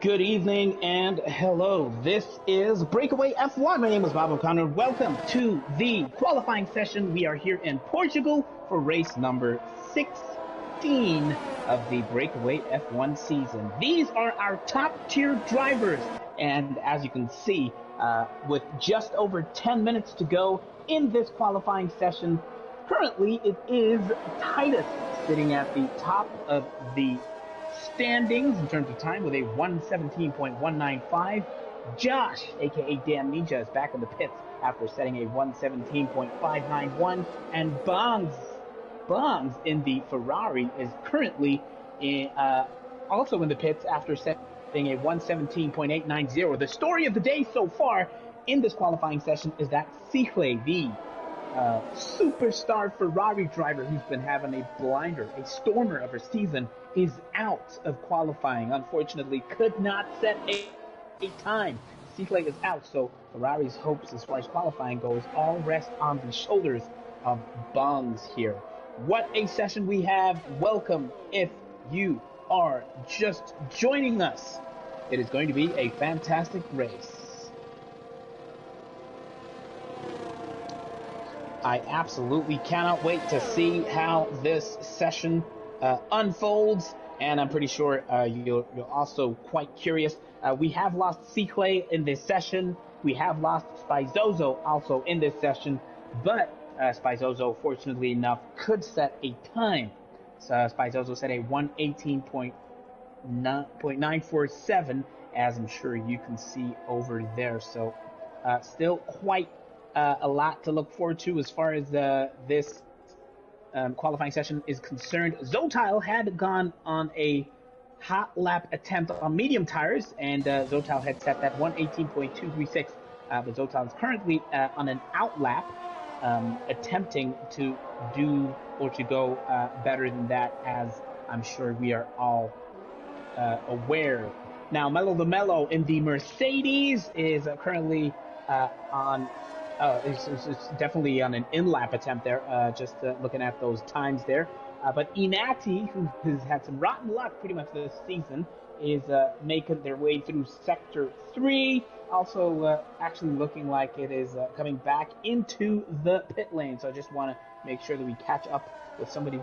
Good evening and hello. This is Breakaway F1. My name is Bob O'Connor. Welcome to the qualifying session. We are here in Portugal for race number 16 of the Breakaway F1 season. These are our top tier drivers. And as you can see, with just over 10 minutes to go in this qualifying session, currently it is Titus sitting at the top of the standings in terms of time with a 117.195. Josh, aka Dan Ninja, is back in the pits after setting a 117.591. And Bongs in the Ferrari is currently also in the pits after setting a 117.890. The story of the day so far in this qualifying session is that Cicle, the superstar Ferrari driver who's been having a blinder, a stormer of her season, is out of qualifying. Unfortunately, could not set a time. Cicle is out, so Ferrari's hopes as far as qualifying goes all rest on the shoulders of Bongs here. What a session we have. Welcome if you are just joining us. It is going to be a fantastic race. I absolutely cannot wait to see how this session unfolds, and I'm pretty sure you're also quite curious. We have lost Cicle in this session. We have lost Spizozo also in this session, but Spizozo, fortunately enough, could set a time. So Spizozo set a 118.947, as I'm sure you can see over there. So still quite a lot to look forward to as far as this qualifying session is concerned. Zotail had gone on a hot lap attempt on medium tires, and Zotail had set that 118.236. But Zotail is currently on an out lap, attempting to do or to go better than that, as I'm sure we are all aware. Now, Mello the Mello in the Mercedes is currently on. It's definitely on an in-lap attempt there, just looking at those times there. But Inati, who has had some rotten luck pretty much this season, is making their way through Sector 3. Also, actually looking like it is coming back into the pit lane. So I just want to make sure that we catch up with somebody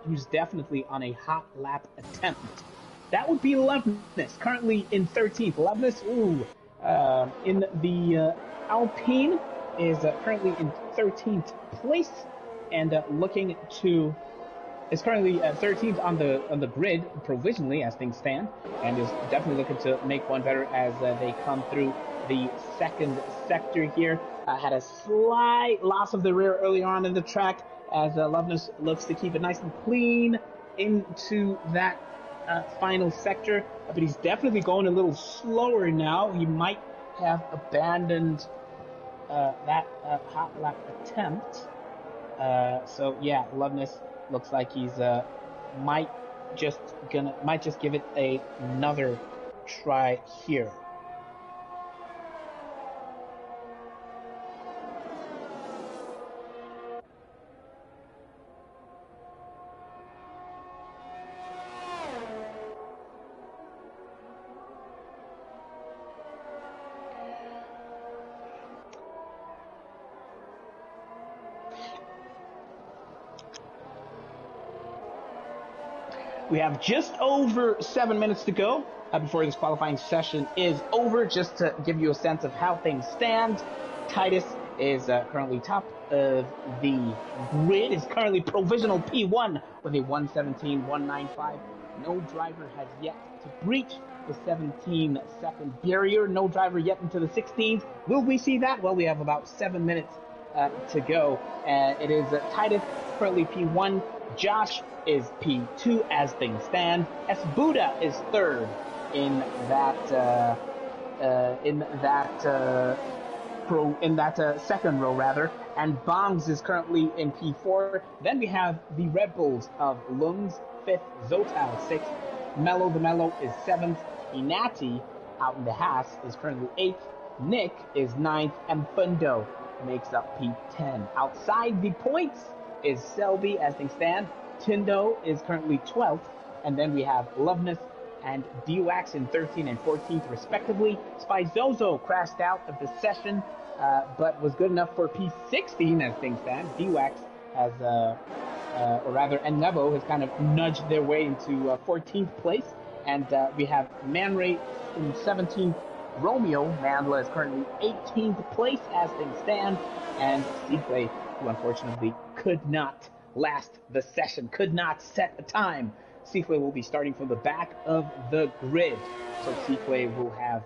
who's definitely on a hot lap attempt. That would be Loveness, currently in 13th. Loveness, in the Alpine is currently in 13th place, and is currently 13th on the grid provisionally as things stand, and is definitely looking to make one better as they come through the second sector here. Had a slight loss of the rear early on in the track as Loveness looks to keep it nice and clean into that final sector, but he's definitely going a little slower now. He might have abandoned that hot lap attempt. So yeah, Loveness looks like he's might just give it another try here. We have just over 7 minutes to go before this qualifying session is over. Just to give you a sense of how things stand, Titus is currently top of the grid, is currently provisional P1 with a 1:17.195. No driver has yet to breach the 17-second barrier. No driver yet into the 16s. Will we see that? Well, we have about 7 minutes to go. It is Titus currently P1. Josh is P2 as things stand. Buddha is third in that second row rather, and Bongs is currently in P4. Then we have the Red Bulls of Lungs, 5th, Zotal 6th, Mello the Mellow is 7th, Inati out in the Haas is currently 8th, Nick is 9th, and Fundo makes up P10. Outside the points is Selby as things stand. Tindo is currently 12th, and then we have Loveness and D-Wax in 13th and 14th respectively. Spizozo crashed out of the session, but was good enough for P16 as things stand. D-Wax has, and Nevo has kind of nudged their way into 14th place, and we have Manray in 17th. Romeo Mandla is currently 18th place as things stand, and Seaplay, who unfortunately could not last the session, could not set a time. Seaplay will be starting from the back of the grid, so Seaplay will have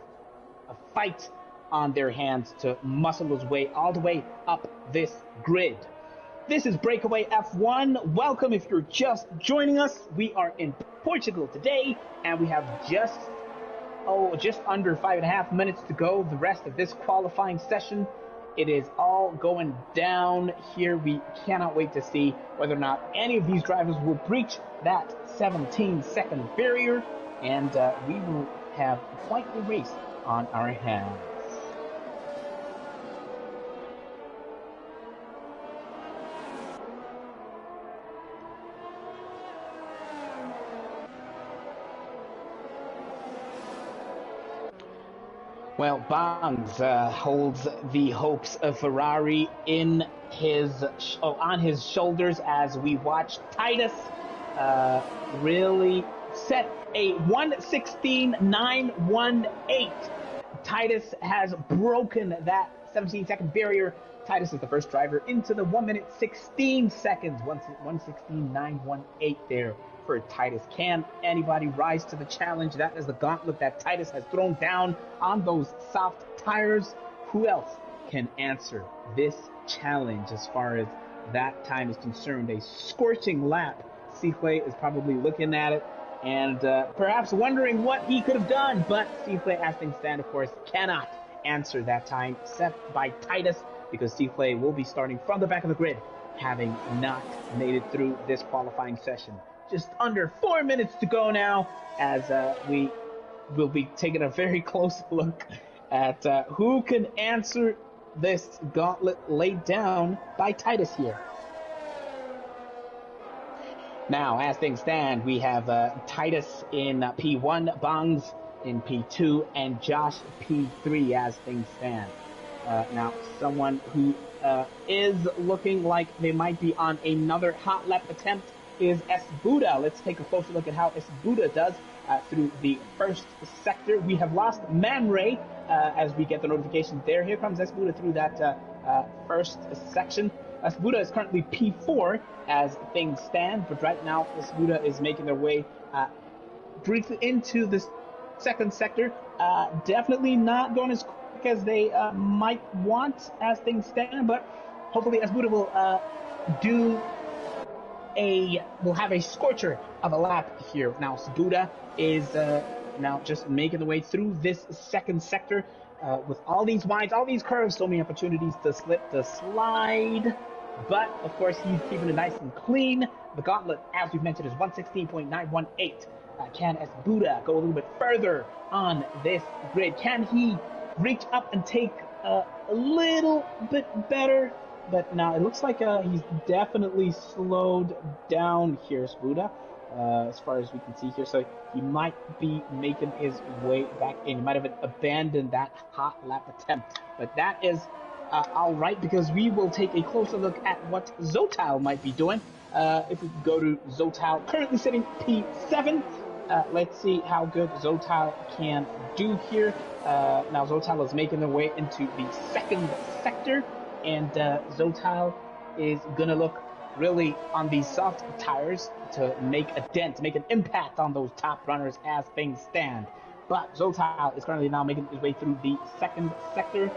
a fight on their hands to muscle his way all the way up this grid. This is Breakaway F1. Welcome if you're just joining us. We are in Portugal today, and we have just under 5.5 minutes to go. The rest of this qualifying session, it is all going down here. We cannot wait to see whether or not any of these drivers will breach that 17-second barrier, and we will have quite a race on our hands. Well, Bongs holds the hopes of Ferrari on his shoulders as we watch Titus really set a 1:16.918. Titus has broken that 17-second barrier. Titus is the first driver into the 1 minute 16 seconds, 1:16.918 there for Titus. Can anybody rise to the challenge? That is the gauntlet that Titus has thrown down on those soft tires. Who else can answer this challenge as far as that time is concerned? A scorching lap. Seaplay is probably looking at it and perhaps wondering what he could have done, but Seaplay, as things stand, of course, cannot answer that time set by Titus, because Seaplay will be starting from the back of the grid, having not made it through this qualifying session. Just under 4 minutes to go now, as we will be taking a very close look at who can answer this gauntlet laid down by Titus here. Now, as things stand, we have Titus in P1, Bongs in P2, and Josh P3 as things stand. Now, someone who is looking like they might be on another hot lap attempt is Buddha. Let's take a closer look at how Buddha does through the first sector. We have lost Man Ray as we get the notification there. Here comes Buddha through that first section. Buddha is currently P4 as things stand, but right now Buddha is making their way briefly into the second sector. Definitely not going as quick as they might want as things stand, but hopefully Buddha will will have a scorcher of a lap here. Now, Buddha is now just making the way through this second sector with all these wides, all these curves, so many opportunities to slip, to slide. But, of course, he's keeping it nice and clean. The gauntlet, as we've mentioned, is 1:16.918. Can Buddha go a little bit further on this grid? Can he reach up and take a little bit better? But now it looks like he's definitely slowed down here, Buddha, as far as we can see here. So he might be making his way back in. He might have abandoned that hot lap attempt. But that is all right, because we will take a closer look at what Zotal might be doing. If we go to Zotal, currently sitting P7. Let's see how good Zotal can do here. Now Zotal is making their way into the second sector, and Zotal is gonna look really on these soft tires to make a dent, make an impact on those top runners as things stand. But Zotal is currently now making his way through the second sector.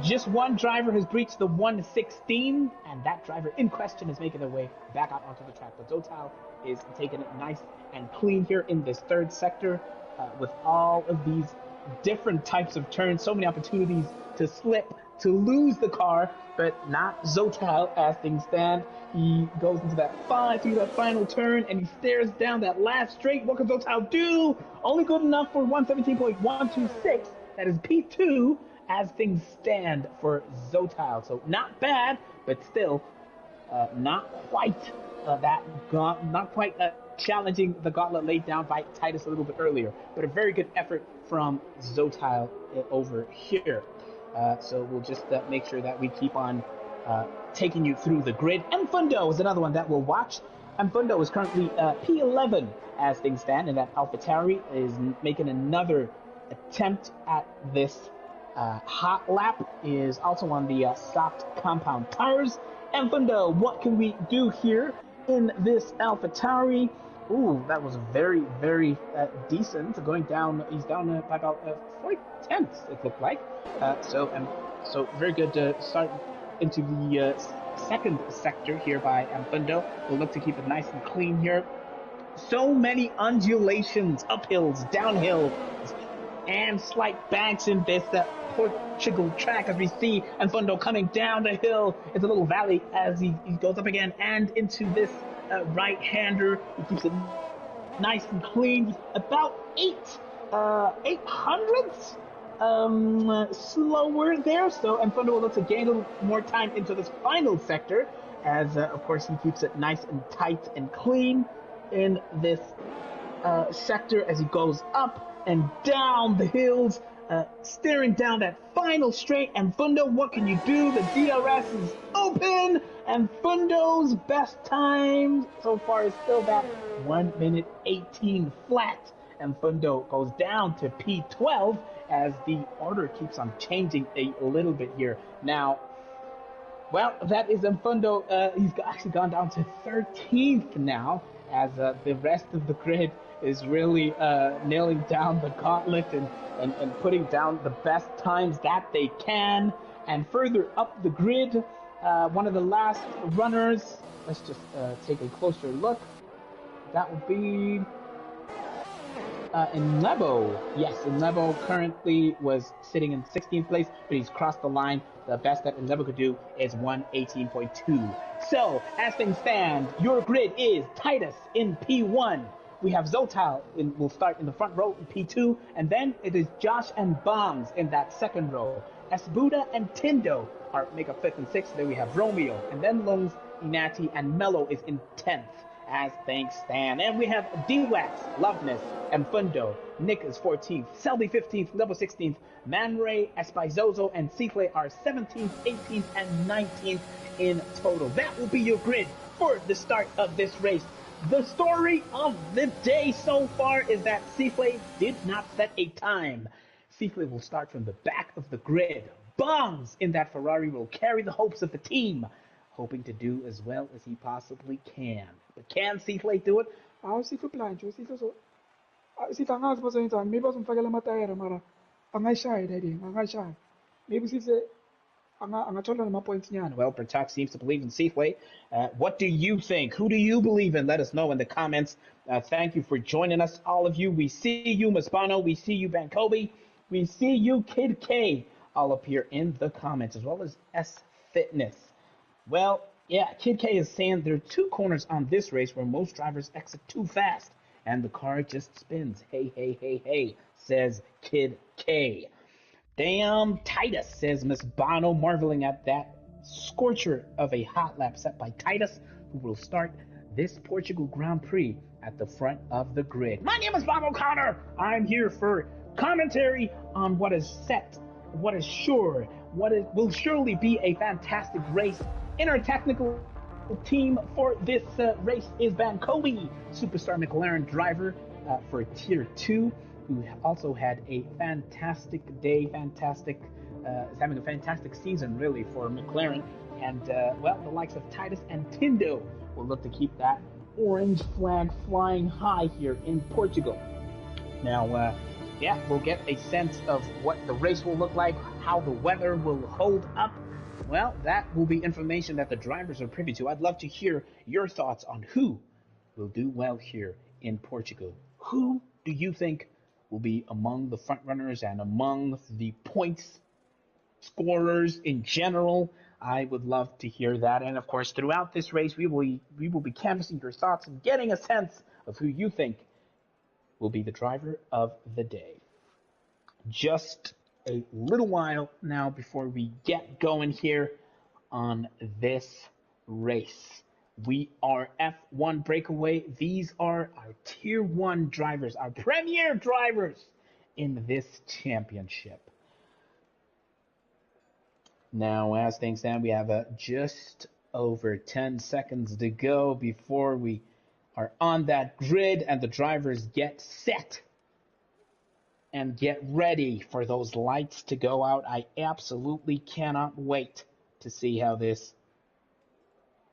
Just one driver has breached the 116, and that driver in question is making their way back out onto the track. But Zotal is taking it nice and clean here in this third sector with all of these different types of turns, so many opportunities to slip, to lose the car, but not Zotal as things stand. He goes into that final turn, and he stares down that last straight. What can Zotal do? Only good enough for 117.126. That is P2 as things stand for Zotal. So not bad, but still not quite challenging the gauntlet laid down by Titus a little bit earlier. But a very good effort from Zotal over here. So we'll just make sure that we keep on taking you through the grid. Mfundo is another one that we'll watch. Mfundo is currently P11 as things stand, and that AlphaTauri is making another attempt at this hot lap, is also on the soft compound tires. Mfundo, what can we do here in this AlphaTauri? Ooh, that was very, very decent. Going down, he's down by about 40 tenths, it looked like. So very good to start into the second sector here by Mfundo. We'll look to keep it nice and clean here. So many undulations, uphills, downhills, and slight banks in this Portugal track, as we see Mfundo coming down the hill. It's a little valley as he goes up again and into this right-hander. He keeps it nice and clean. About 800ths slower there, so Mfundo will look to gain a little more time into this final sector, as of course he keeps it nice and tight and clean in this sector as he goes up and down the hills, staring down that final straight. Mfundo, what can you do? The DRS is open, and Mfundo's best time so far is still that 1 minute 18 flat. Mfundo goes down to P12 as the order keeps on changing a little bit here. Now, well, that is Mfundo. He's actually gone down to 13th now, as the rest of the grid is really nailing down the gauntlet and putting down the best times that they can. And further up the grid, one of the last runners, let's just take a closer look. That would be Inlebo. Yes, Inlebo currently was sitting in 16th place, but he's crossed the line. The best that Inlebo could do is 118.2. So, as things stand, your grid is Titus in P1. We have Zotal will start in the front row in P2, and then it is Josh and Bombs in that second row. Esbuda and Tindo make up 5th and 6th. Then we have Romeo, and then Lungs, Inati, and Mello is in 10th as things stand. And we have D-Wax, Loveness, and Mfundo. Nick is 14th, Selby 15th, Level 16th, Manray, Espaizozo, and Cifle are 17th, 18th, and 19th in total. That will be your grid for the start of this race. The story of the day so far is that Cifle did not set a time. Cifle will start from the back of the grid. Bombs in that Ferrari will carry the hopes of the team, hoping to do as well as he possibly can. But can Cifle do it? Cifle blind, Cifle angazi bazayenzani, maybe bazomfakela amatayera mara angayishaya daddy, angayishaya. Maybe Cifle angathola nama-points nyana. Well, Bertak seems to believe in Cifle. What do you think? Who do you believe in? Let us know in the comments. Thank you for joining us, all of you. We see you, Maspano. We see you, Bankobi. We see you, Kid K, all up here in the comments, as well as S Fitness. Well, yeah, Kid K is saying there are 2 corners on this race where most drivers exit too fast, and the car just spins. Hey, hey, hey, hey, says Kid K. Damn Titus, says Miss Bono, marveling at that scorcher of a hot lap set by Titus, who will start this Portugal Grand Prix at the front of the grid. My name is Bob O'Connor. I'm here for commentary on what is set, what is sure, will surely be a fantastic race in our technical team for this race is Brakeaway, superstar McLaren driver for Tier 2, who also had a fantastic day, is having a fantastic season, really, for McLaren. And, well, the likes of Titus and Tindo will look to keep that orange flag flying high here in Portugal. Now, yeah, we'll get a sense of what the race will look like, how the weather will hold up. Well, that will be information that the drivers are privy to. I'd love to hear your thoughts on who will do well here in Portugal. Who do you think will be among the front runners and among the points scorers in general? I would love to hear that. And of course, throughout this race, we will be canvassing your thoughts and getting a sense of who you think will be the driver of the day. Just a little while now before we get going here on this race. We are F1 Breakaway. These are our Tier 1 drivers, our premier drivers in this championship. Now, as things stand, we have just over 10 seconds to go before we are on that grid and the drivers get set and get ready for those lights to go out. I absolutely cannot wait to see how this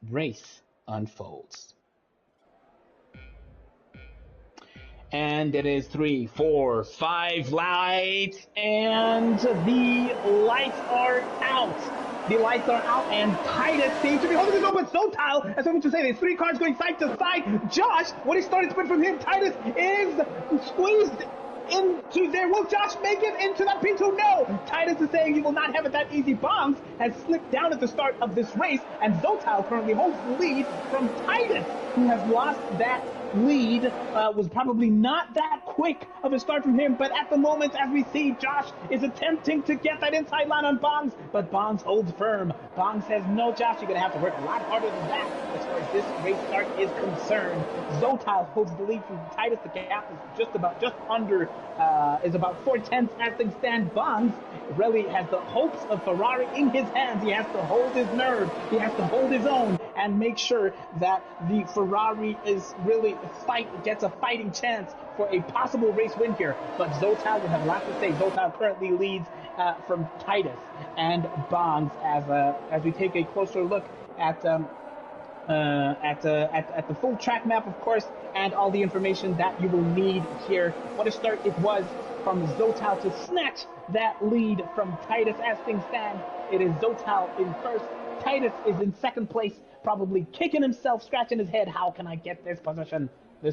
race unfolds. And it is 3, 4, 5 lights, and the lights are out. The lights are out, and Titus seems to be holding it up, but so Tile, as I was to say, there's 3 cars going side to side. Josh, when he started sprint from him, Titus is squeezed into there. Will Josh make it into that P2? No! Titus is saying he will not have it that easy. Bongs has slipped down at the start of this race, and Zotal currently holds the lead from Titus, who has lost that lead. Was probably not that quick of a start from him, but at the moment, as we see, Josh is attempting to get that inside line on Bongs, but Bongs holds firm. Bongs says, no, Josh, you're going to have to work a lot harder than that as far as this race start is concerned. Zotal holds the lead from Titus. The gap is is about 4/10 as things stand. Bongs really has the hopes of Ferrari in his hands. He has to hold his nerve. He has to hold his own and make sure that the Ferrari is really gets a fighting chance for a possible race win here. But Zotal will have a lot to say. Zotal currently leads from Titus and Bongs as we take a closer look at the full track map, of course, and all the information that you will need here. What a start it was from Zotal to snatch that lead from Titus. As things stand, it is Zotal in first. Titus is in second place, probably kicking himself, scratching his head. How can I get this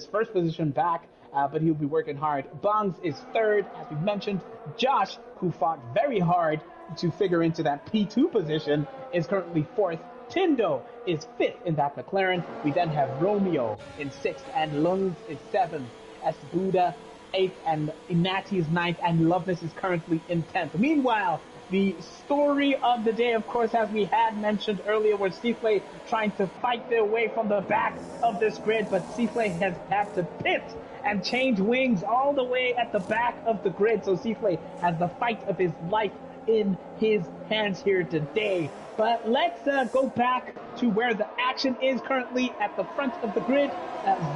first position back? But he'll be working hard. Bongs is third, as we mentioned. Josh, who fought very hard to figure into that P2 position, is currently fourth. Tindo is fifth in that McLaren. We then have Romeo in sixth, and Lund is seventh. Esbuda eighth, and Inati is ninth, and Loveness is currently in 10th. Meanwhile, the story of the day, of course, as we had mentioned earlier, was Seaflay trying to fight their way from the back of this grid, but Seaflay has had to pit and change wings all the way at the back of the grid. So Seaflay has the fight of his life in his hands here today. But let's go back to where the action is currently at the front of the grid.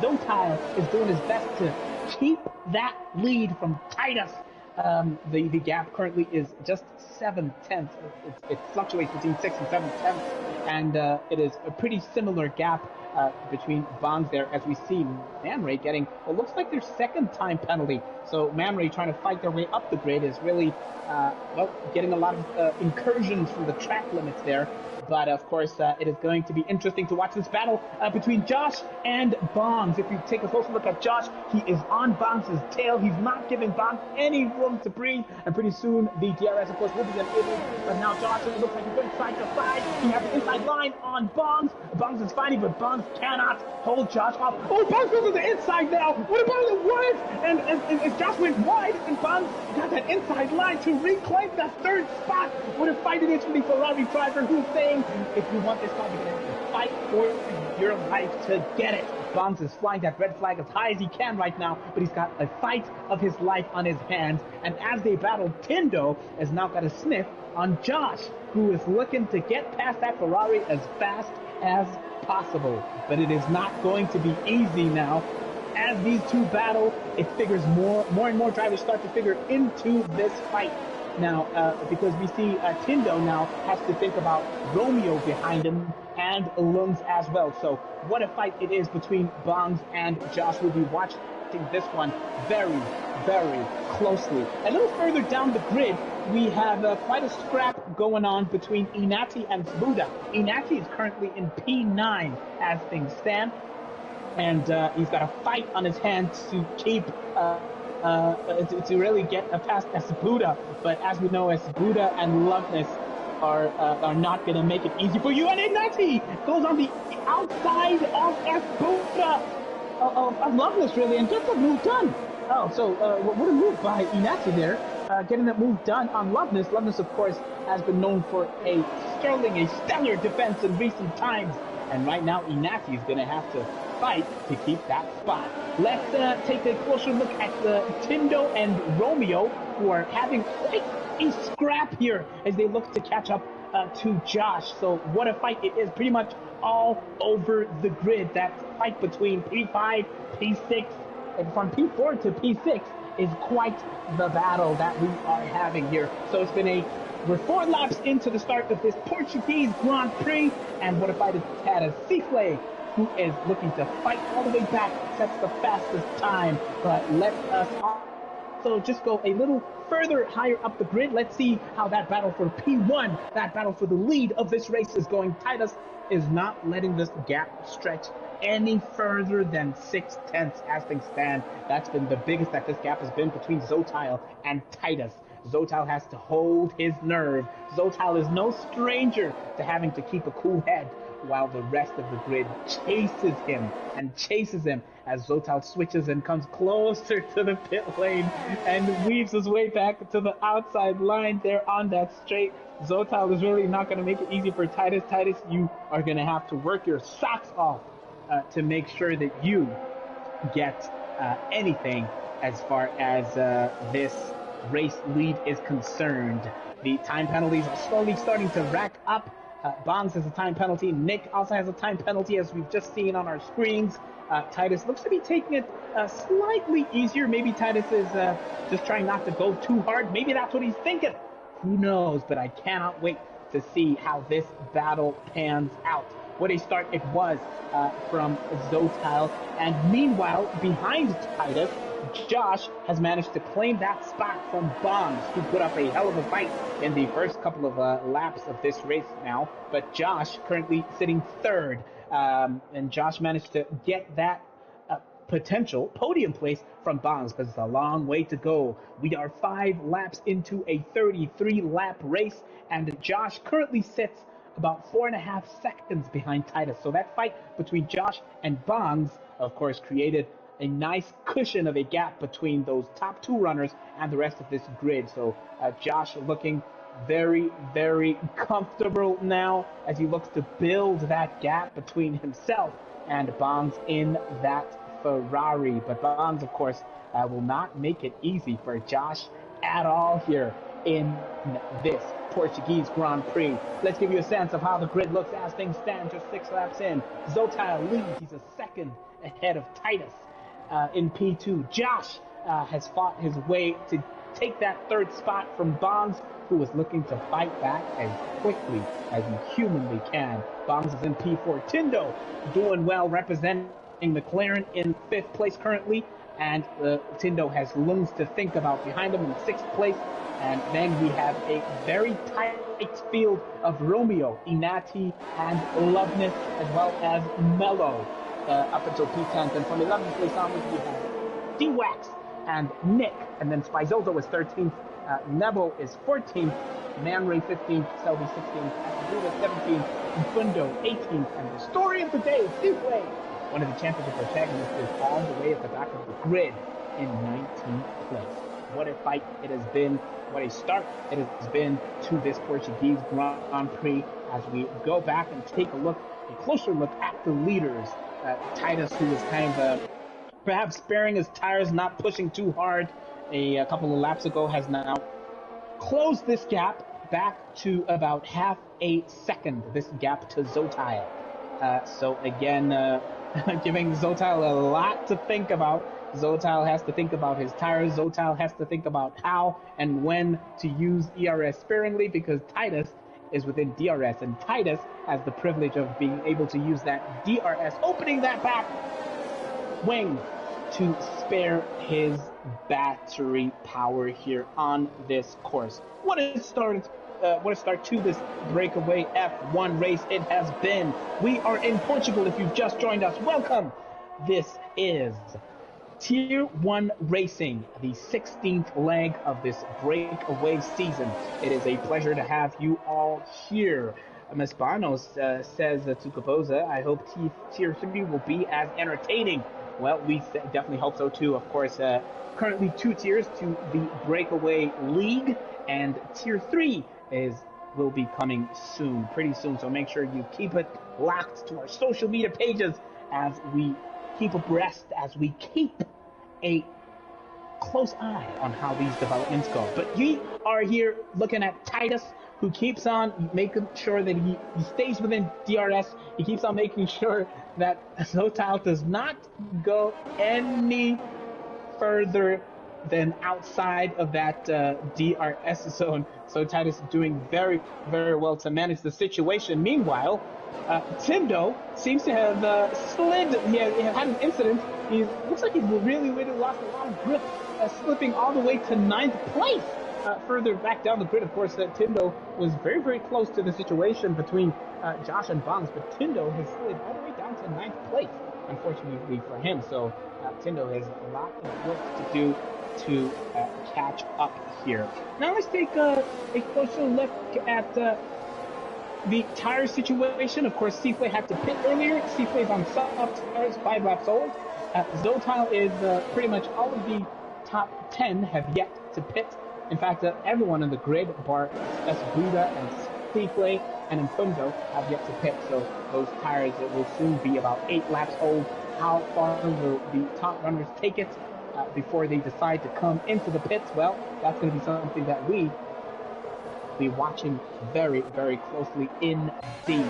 Zotal is doing his best to keep that lead from Titus. The gap currently is just 7/10. It fluctuates between 6 and 7/10, and it is a pretty similar gap between Bongs there, as we see Man Ray getting what looks like their second time penalty. So Man Ray trying to fight their way up the grid is really getting a lot of incursions from the track limits there. But of course, it is going to be interesting to watch this battle between Josh and Bongs. If you take a closer look at Josh, he is on Bongs' tail. He's not giving Bongs any room to breathe. And pretty soon, the DRS, of course, will be enabled. But now Josh, it looks like he's going side to side. He has the inside line on Bongs. Bongs is fighting, but Bongs cannot hold Josh off. Oh, Bongs goes to the inside now. What about the wide? And Josh went wide, and Bongs got that inside line to reclaim that third spot. What a fight it is for the Ferrari driver, who's saying, if you want this car, you're going to have to fight for your life to get it. Bonds is flying that red flag as high as he can right now, but he's got a fight of his life on his hands. And as they battle, Tindo has now got a sniff on Josh, who is looking to get past that Ferrari as fast as possible. But it is not going to be easy now. As these two battle, it figures more and more drivers start to figure into this fight. Now, because we see Tindo now has to think about Romeo behind him and Lungs as well. So what a fight it is between Bongs and Josh. We'll be watching this one very, very closely. A little further down the grid, we have quite a scrap going on between Inati and Buda. Inati is currently in P9 as things stand, and he's got a fight on his hands to keep to really get past Esbuda. But as we know, Esbuda and Loveness are not going to make it easy for you. And Inati goes on the outside of Esbuda, of Loveness, really, and gets a move done. Oh, so what a move by Inati there, getting that move done on Loveness. Loveness, of course, has been known for a stellar defense in recent times. And right now, Inati is going to have to fight to keep that spot. Let's take a closer look at Tindo and Romeo, who are having quite a scrap here as they look to catch up to Josh. So what a fight it is, pretty much all over the grid. That fight between P5, P6, and from P4 to P6 is quite the battle that we are having here. So it's been we're 4 laps into the start of this Portuguese Grand Prix, and what a fight it's had as Cifle, who is looking to fight all the way back, sets the fastest time. But let us also just go a little further higher up the grid. Let's see how that battle for P1, that battle for the lead of this race is going. Titus is not letting this gap stretch any further than 6/10 as things stand. That's been the biggest that this gap has been between Zotile and Titus. Zotile has to hold his nerve. Zotile is no stranger to having to keep a cool head while the rest of the grid chases him as Zotile switches and comes closer to the pit lane and weaves his way back to the outside line there on that straight. Zotile is really not going to make it easy for Titus. Titus, you are going to have to work your socks off to make sure that you get anything as far as this race lead is concerned. The time penalties are slowly starting to rack up. Bonds has a time penalty. Nick also has a time penalty, as we've just seen on our screens. Titus looks to be taking it slightly easier. Maybe Titus is just trying not to go too hard. Maybe that's what he's thinking. Who knows? But I cannot wait to see how this battle pans out. What a start it was from Zotile. And meanwhile, behind Titus, Josh has managed to claim that spot from Bonds, who put up a hell of a fight in the first couple of laps of this race now. But Josh currently sitting third. And Josh managed to get that potential podium place from Bonds, because it's a long way to go. We are 5 laps into a 33-lap race, and Josh currently sits about 4.5 seconds behind Titus. So that fight between Josh and Bonds, of course, created a nice cushion of a gap between those top 2 runners and the rest of this grid. So Josh looking very, very comfortable now as he looks to build that gap between himself and Bonds in that Ferrari. But Bonds, of course, will not make it easy for Josh at all here in this Portuguese Grand Prix. Let's give you a sense of how the grid looks as things stand just 6 laps in. Zotile leads. He's a second ahead of Titus in P2. Josh has fought his way to take that 3rd spot from Bonds, who was looking to fight back as quickly as he humanly can. Bonds is in P4. Tindo doing well, representing McLaren in 5th place currently, and Tindo has Lungs to think about behind him in 6th place. And then we have a very tight field of Romeo, Inati, and Loveness, as well as Mello up until P10. And from 11th place onwards, we have D-Wax and Nick. And then Spizozo is 13th. Nebo is 14th. Man Ray 15th. Selby 16th. Asabuda 17th. Fundo 18th. And the story of the day is Cifle, one of the championship protagonists, is all the way at the back of the grid in 19th place. What a fight it has been. What a start it has been to this Portuguese Grand Prix as we go back and take a closer look at the leaders Titus, who was kind of perhaps sparing his tires, not pushing too hard a couple of laps ago, has now closed this gap back to about half a second, this gap to Zotile. So again, giving Zotile a lot to think about. Zotile has to think about his tires. Zotile has to think about how and when to use ERS sparingly, because Titus is within DRS, and Titus has the privilege of being able to use that DRS, opening that back wing to spare his battery power here on this course. What a start to this breakaway F1 race it has been. We are in Portugal. If you've just joined us, welcome. This is Tier 1 Racing, the 16th leg of this breakaway season. It is a pleasure to have you all here. Ms. Barnos says to Kaboza, I hope Tier 3 will be as entertaining. Well, we definitely hope so too. Of course, currently 2 tiers to the Breakaway League, and Tier 3 will be coming soon, pretty soon. So make sure you keep it locked to our social media pages as we keep abreast, as we keep a close eye on how these developments go. But we are here looking at Titus, who keeps on making sure that he stays within DRS. He keeps on making sure that Zotile does not go any further than outside of that DRS zone. So Titus is doing very, very well to manage the situation. Meanwhile, Tindo seems to have slid. He had an incident. He looks like he's really lost a lot of grip, slipping all the way to 9th place. Further back down the grid, of course, Tindo was very, very close to the situation between Josh and Bonds, but Tindo has slid all the way down to 9th place, unfortunately for him. So Tindo has a lot of work to do to catch up here. Now let's take a closer look at the tire situation. Of course, Seaflay had to pit earlier. Seaflay's on soft tires, 5 laps old. Zotile is pretty much all of the top 10 have yet to pit. In fact, everyone on the grid, bar Buda and Seaflay and Infundo, have yet to pit. So those tires will soon be about 8 laps old. How far will the top runners take it before they decide to come into the pits? Well, that's going to be something that we be watching very, very closely indeed.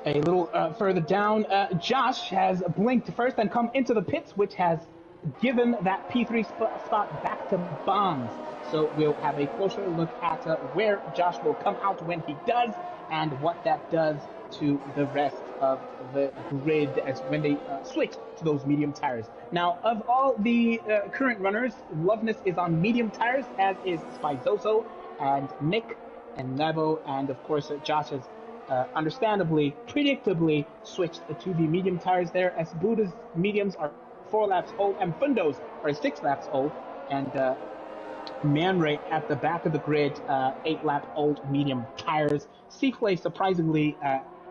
A little further down, Josh has blinked first and come into the pits, which has given that P3 spot back to Bonds. So we'll have a closer look at where Josh will come out when he does, and what that does to the rest of the grid as when they switch to those medium tires. Now, of all the current runners, Loveness is on medium tires, as is Spizoso and Nick and Nevo, and of course Josh has understandably, predictably switched to the medium tires there, as Buddha's mediums are 4 laps old and Fundo's are 6 laps old, and Man Ray at the back of the grid, 8 lap old medium tires. Seaflay surprisingly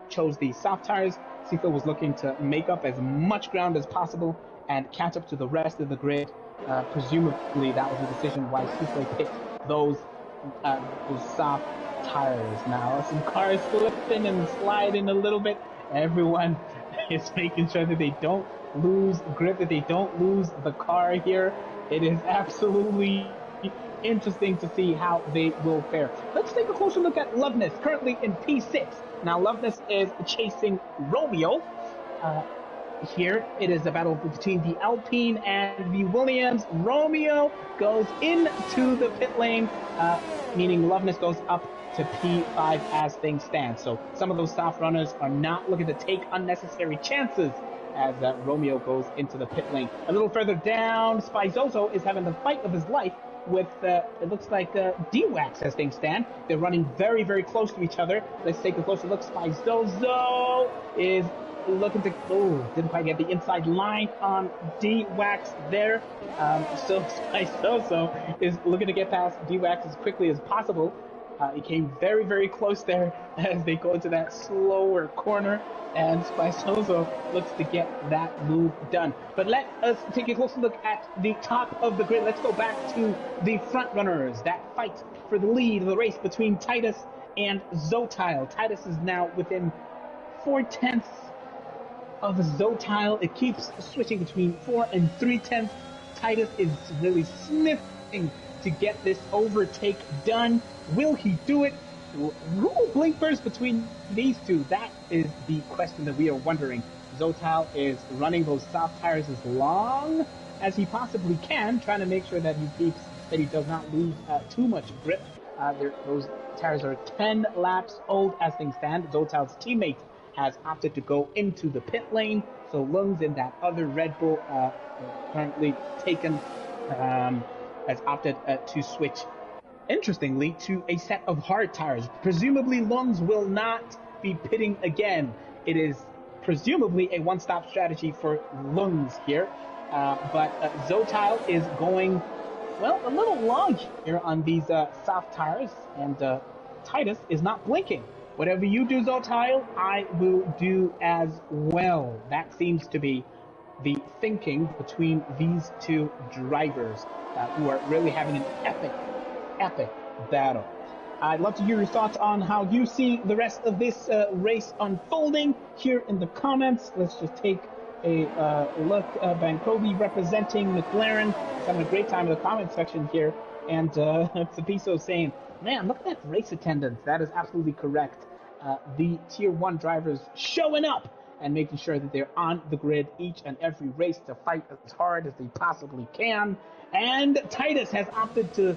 chose the soft tires. Seaflay was looking to make up as much ground as possible and catch up to the rest of the grid. Presumably that was the decision why Seaflay picked those soft tires. Now some cars slipping and sliding a little bit. Everyone is making sure that they don't lose grip, that they don't lose the car here. It is absolutely interesting to see how they will fare. Let's take a closer look at Loveness, currently in P6. Now Loveness is chasing Romeo. Here it is a battle between the Alpine and the Williams. Romeo goes into the pit lane, meaning Loveness goes up to P5 as things stand. So some of those soft runners are not looking to take unnecessary chances as Romeo goes into the pit lane. A little further down, Spizoso is having the fight of his life with, it looks like D-Wax as things stand. They're running very, very close to each other. Let's take a closer look. Spizoso is looking to, didn't quite get the inside line on D-Wax there. So Spizoso is looking to get past D-Wax as quickly as possible. He came very, very close there as they go into that slower corner, and Spizoso looks to get that move done. But let us take a closer look at the top of the grid. Let's go back to the front runners. That fight for the lead of the race between Titus and Zotile. Titus is now within 4/10 of Zotile. It keeps switching between 4 and 3/10. Titus is really sniffing to get this overtake done. Will he do it? Who will blink first between these two? That is the question that we are wondering. Zotile is running those soft tires as long as he possibly can, trying to make sure that he does not lose too much grip. Those tires are 10 laps old as things stand. Zotile's teammate has opted to go into the pit lane, so Lungs in that other Red Bull currently taken has opted to switch, interestingly, to a set of hard tires. Presumably Lungs will not be pitting again. It is presumably a one-stop strategy for Lungs here, but Zotile is going, well, a little long here on these soft tires, and Titus is not blinking. Whatever you do, Zotile, I will do as well. That seems to be the thinking between these two drivers who are really having an epic battle. I'd love to hear your thoughts on how you see the rest of this race unfolding here in the comments. Let's just take a look. Bankobi representing McLaren is having a great time in the comment section here. And Sapiso saying, man, look at that race attendance. That is absolutely correct. The Tier 1 drivers showing up and making sure that they're on the grid each and every race to fight as hard as they possibly can. And Titus has opted to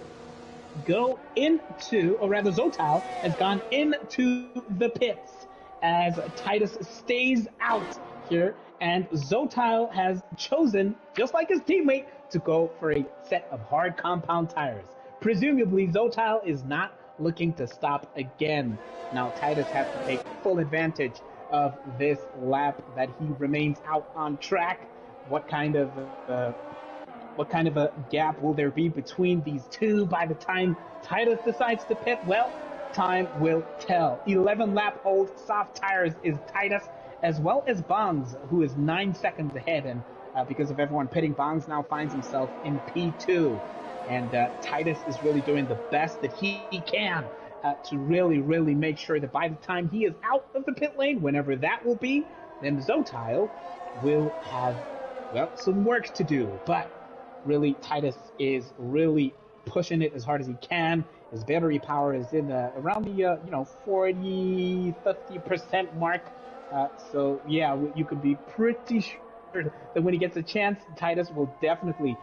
go into, or rather Zotile has gone into the pits as Titus stays out here, and Zotile has chosen, just like his teammate, to go for a set of hard compound tires. Presumably Zotile is not looking to stop again. Now Titus has to take full advantage of this lap that he remains out on track. What kind of a gap will there be between these two by the time Titus decides to pit? Well, time will tell. 11-lap-old soft tires is Titus, as well as Bongs, who is 9 seconds ahead, and because of everyone pitting, Bongs now finds himself in P2. And Titus is really doing the best that he can to really make sure that by the time he is out of the pit lane, whenever that will be, then Zotile will have, well, some work to do. But really, Titus is really pushing it as hard as he can. His battery power is in around the 40-50% mark. So yeah, you could be pretty sure that when he gets a chance, Titus will definitely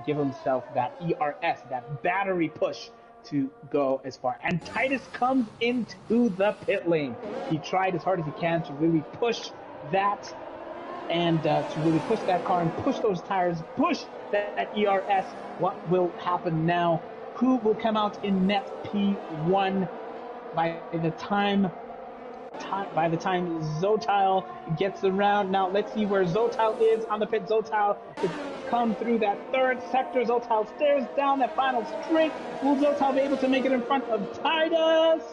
give himself that ERS, that battery push, to go as far. And Titus comes into the pit lane. He tried as hard as he can to really push that, and to really push that car and push those tires, push that ERS. What will happen now? Who will come out in net P1 by the time Zotile gets around? Now let's see where Zotile is on the pit. Zotile has come through that third sector. Zotile stares down that final straight. Will Zotile be able to make it in front of Titus?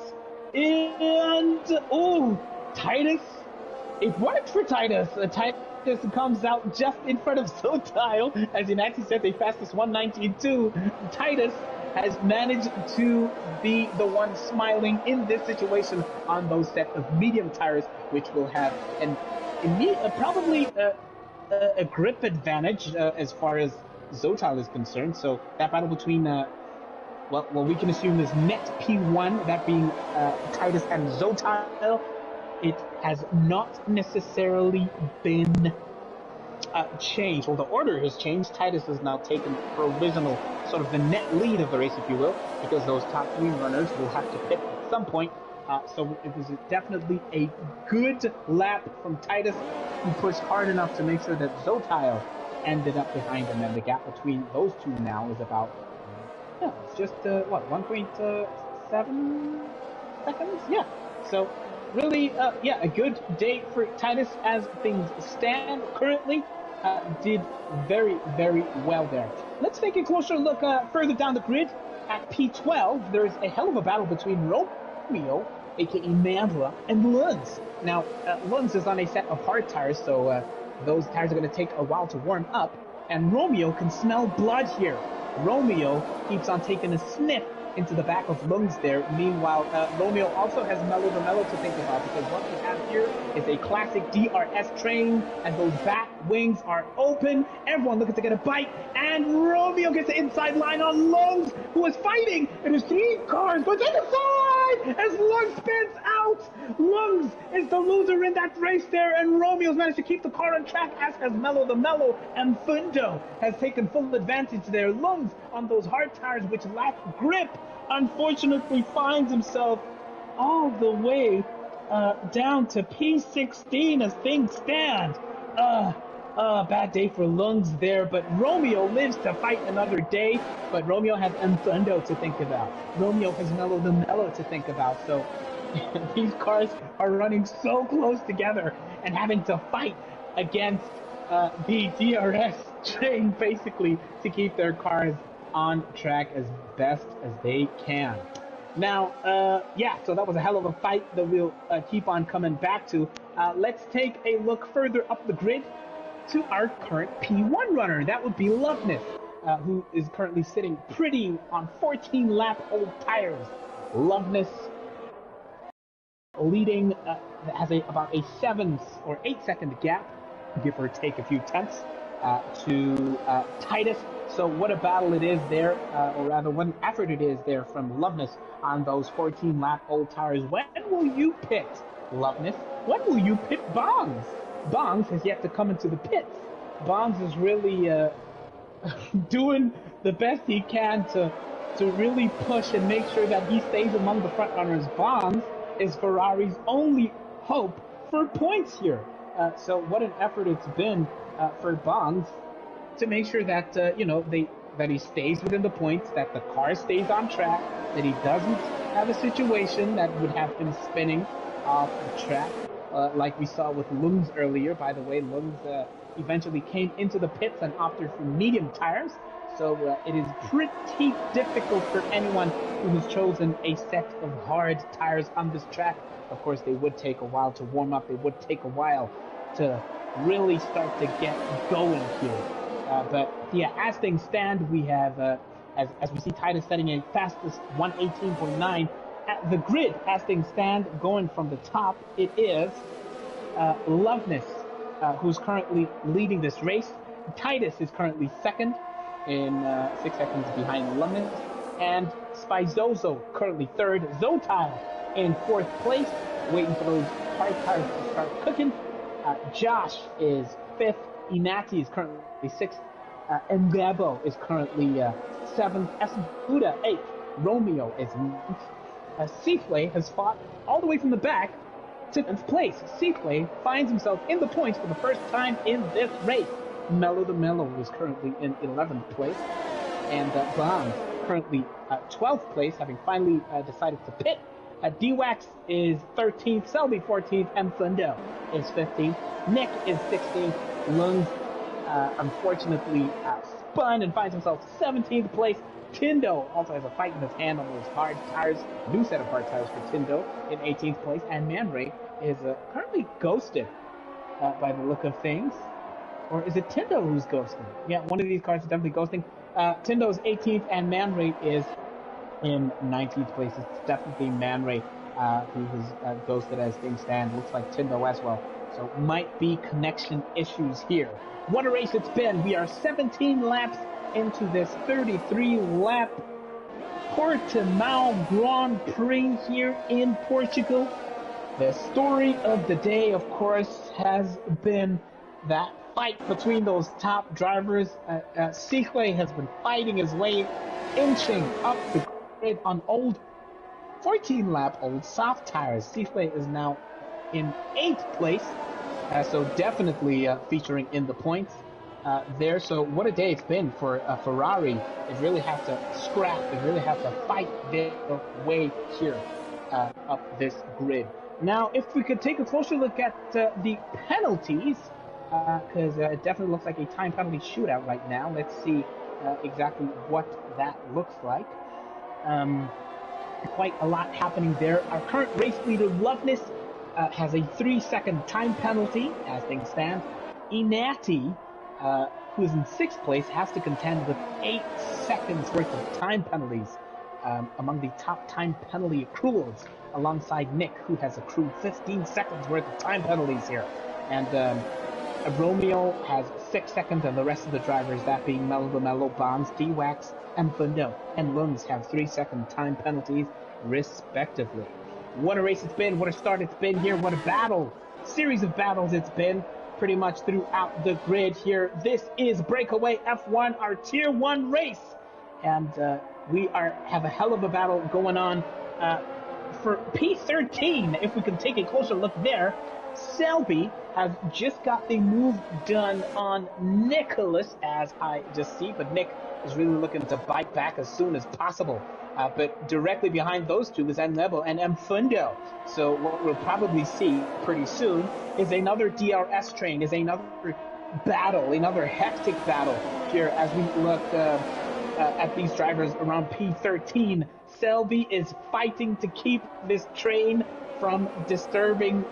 And Titus, it worked for Titus. Titus comes out just in front of Zotile. As Nancy said, they fastest 1:19.2. Titus has managed to be the one smiling in this situation on those set of medium tires, which will have probably a grip advantage as far as Zotile is concerned. So that battle between what we can assume is net P1, that being Titus and Zotile, it has not necessarily been changed. Well, the order has changed. Titus has now taken provisional, sort of the net lead of the race, if you will, because those top three runners will have to pit at some point. So it was definitely a good lap from Titus, who pushed hard enough to make sure that Zotile ended up behind him, and the gap between those two now is about, it's just 1.7 seconds? Yeah. So really, a good day for Titus as things stand currently. Did very, very well there. Let's take a closer look further down the grid at P12. There's a hell of a battle between Romeo, aka Mandla, and Lunds. Now, Lunds is on a set of hard tires, so those tires are going to take a while to warm up, and Romeo can smell blood here. Romeo keeps on taking a sniff into the back of Lungs there. Meanwhile, Romeo also has Mellow the Mellow to think about, because what we have here is a classic DRS train, and those back wings are open. Everyone looking to get a bite, and Romeo gets the inside line on Lungs, who is fighting. It is 3 cars, but to the side as Lungs spins out. Lungs is the loser in that race there, and Romeo's managed to keep the car on track, as has Mellow the Mellow, and Fundo has taken full advantage there. Lungs on those hard tires which lack grip, unfortunately finds himself all the way down to P16 as things stand. Bad day for Lungs there, but Romeo lives to fight another day. But Romeo has Enfundo to think about. Romeo has Mellow the Mellow to think about. So these cars are running so close together and having to fight against the DRS train, basically, to keep their cars on track as best as they can. Now, so that was a hell of a fight that we'll keep on coming back to. Let's take a look further up the grid to our current P1 runner. That would be Loveness, who is currently sitting pretty on 14-lap old tires. Loveness leading has about a 7 or 8 second gap, give or take a few tenths, to Titus. So what a battle it is there, or rather what an effort it is there from Loveness on those 14-lap old tires. When will you pit Loveness? When will you pit Bongs? Bongs has yet to come into the pits. Bongs is really doing the best he can to really push and make sure that he stays among the front runners. Bongs is Ferrari's only hope for points here. So what an effort it's been for Bongs to make sure that that he stays within the points, that the car stays on track, that he doesn't have a situation that would have him spinning off the track, like we saw with Lungs earlier. By the way, Lungs eventually came into the pits and opted for medium tires. So it is pretty difficult for anyone who has chosen a set of hard tires on this track. Of course, they would take a while to warm up. They would take a while to really start to get going here. But yeah, as things stand, we have, as we see Titus setting a fastest 118.9 at the grid. As things stand, going from the top, it is Loveness, who's currently leading this race. Titus is currently second, in 6 seconds behind Loveness, and Spizozo currently third. Zotile in 4th place, waiting for those hard tires to start cooking. Josh is 5th. Inati is currently 6th. Ngabo is currently 7th. Esbuda 8th. Romeo is 9th. Seaflay has fought all the way from the back to 10th place. Seaflay finds himself in the points for the first time in this race. Mellow the Mellow is currently in 11th place. And Bonds currently 12th place, having finally decided to pit. D-Wax is 13th, Selby 14th, and Fundo is 15th. Nick is 16th. Lungs unfortunately spun and finds himself 17th place. Tindo also has a fight in his hand on those hard tires, new set of hard tires for Tindo in 18th place. And Man Ray is currently ghosted by the look of things. Or is it Tindo who's ghosting? Yeah, one of these cars is definitely ghosting. Tindo is 18th, and Man Ray is in 19th place. It's definitely Man Ray who has ghosted as things stand. Looks like Tindo as well. So might be connection issues here. What a race it's been. We are 17 laps into this 33-lap Portimao Grand Prix here in Portugal. The story of the day, of course, has been that fight between those top drivers. Seaflay has been fighting his way, inching up the grid on old 14-lap old soft tires. Seaflay is now in 8th place, so definitely featuring in the points there. So what a day it's been for Ferrari. They really have to scrap. They really have to fight their way here up this grid. Now, if we could take a closer look at the penalties, because it definitely looks like a time penalty shootout right now. Let's see exactly what that looks like. Quite a lot happening there. Our current race leader, Loveness, has a 3-second time penalty as things stand. Inati, who is in 6th place, has to contend with 8 seconds worth of time penalties among the top time penalty accruals, alongside Nick, who has accrued 15 seconds worth of time penalties here. And Romeo has 6 seconds, and the rest of the drivers, that being Mello, Bonds, D-Wax, and Fundo, and Lunds, have 3-second time penalties, respectively. What a race it's been, what a start it's been here, what a battle, series of battles it's been, pretty much throughout the grid here. This is Breakaway F1, our Tier 1 race, and we have a hell of a battle going on for P13. If we can take a closer look there, Selby has just got the move done on Nicholas, as I just see, but Nick is really looking to bite back as soon as possible. But directly behind those two is Nebo and Mfundo. So what we'll probably see pretty soon is another DRS train, is another battle, another hectic battle here as we look at these drivers around P13. Selby is fighting to keep this train from disturbing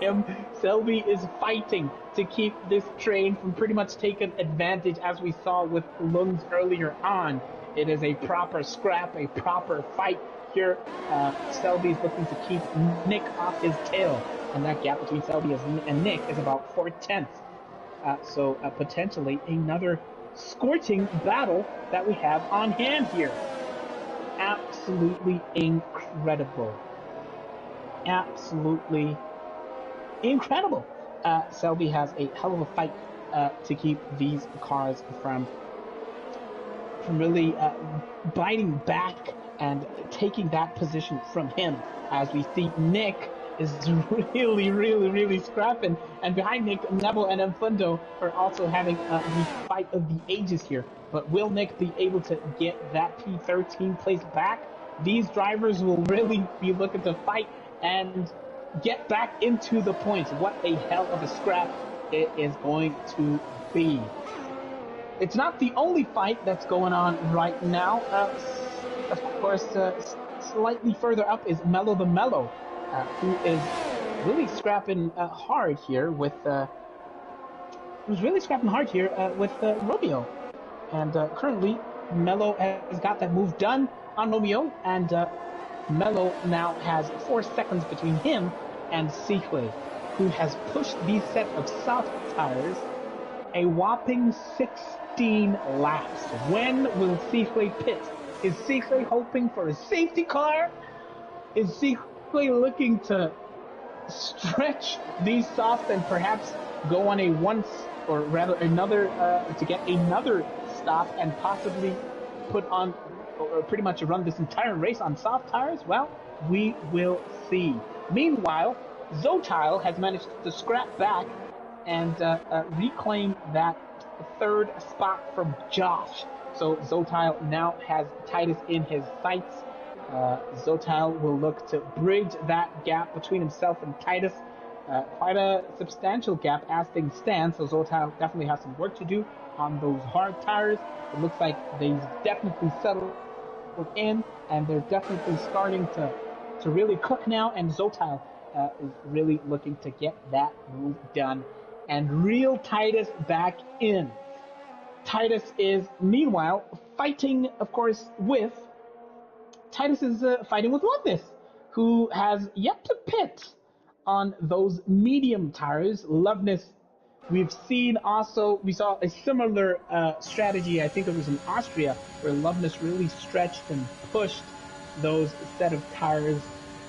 him. Selby is fighting to keep this train from pretty much taking advantage, as we saw with Lunds earlier on. It is a proper scrap, a proper fight here. Selby's looking to keep Nick off his tail, and that gap between Selby and Nick is about 4/10. So potentially another scorching battle that we have on hand here. Absolutely incredible. Absolutely incredible. Selby has a hell of a fight to keep these cars from really biting back and taking that position from him, as we see Nick is really scrapping, and behind Nick, Nebo and Mfundo are also having the fight of the ages here. But will Nick be able to get that P13 place back? These drivers will really be looking to fight and get back into the points. What a hell of a scrap it is going to be. It's not the only fight that's going on right now. Of course, slightly further up is Mello, who is really scrapping hard here with Romeo. And currently, Mello has got that move done on Romeo, and Mello now has 4 seconds between him and Sikwe, who has pushed these set of soft tires a whopping 16 laps. When will Sikwe pit? Is Sikwe hoping for a safety car? Is Sikwe looking to stretch these soft and perhaps go on to get another stop and possibly put on, or pretty much run this entire race on soft tires? Well, we will see. Meanwhile, Zotile has managed to scrap back and reclaim that 3rd spot from Josh. So Zotile now has Titus in his sights. Zotile will look to bridge that gap between himself and Titus. Quite a substantial gap as things stand, so Zotile definitely has some work to do on those hard tires. It looks like they've definitely settled in, and they're definitely starting to really cook now, and Zotile is really looking to get that move done and reel Titus back in. Titus is, meanwhile, fighting, of course, with Loveness, who has yet to pit on those medium tires. Loveness, we saw a similar strategy, I think it was in Austria, where Loveness really stretched and pushed those set of tires,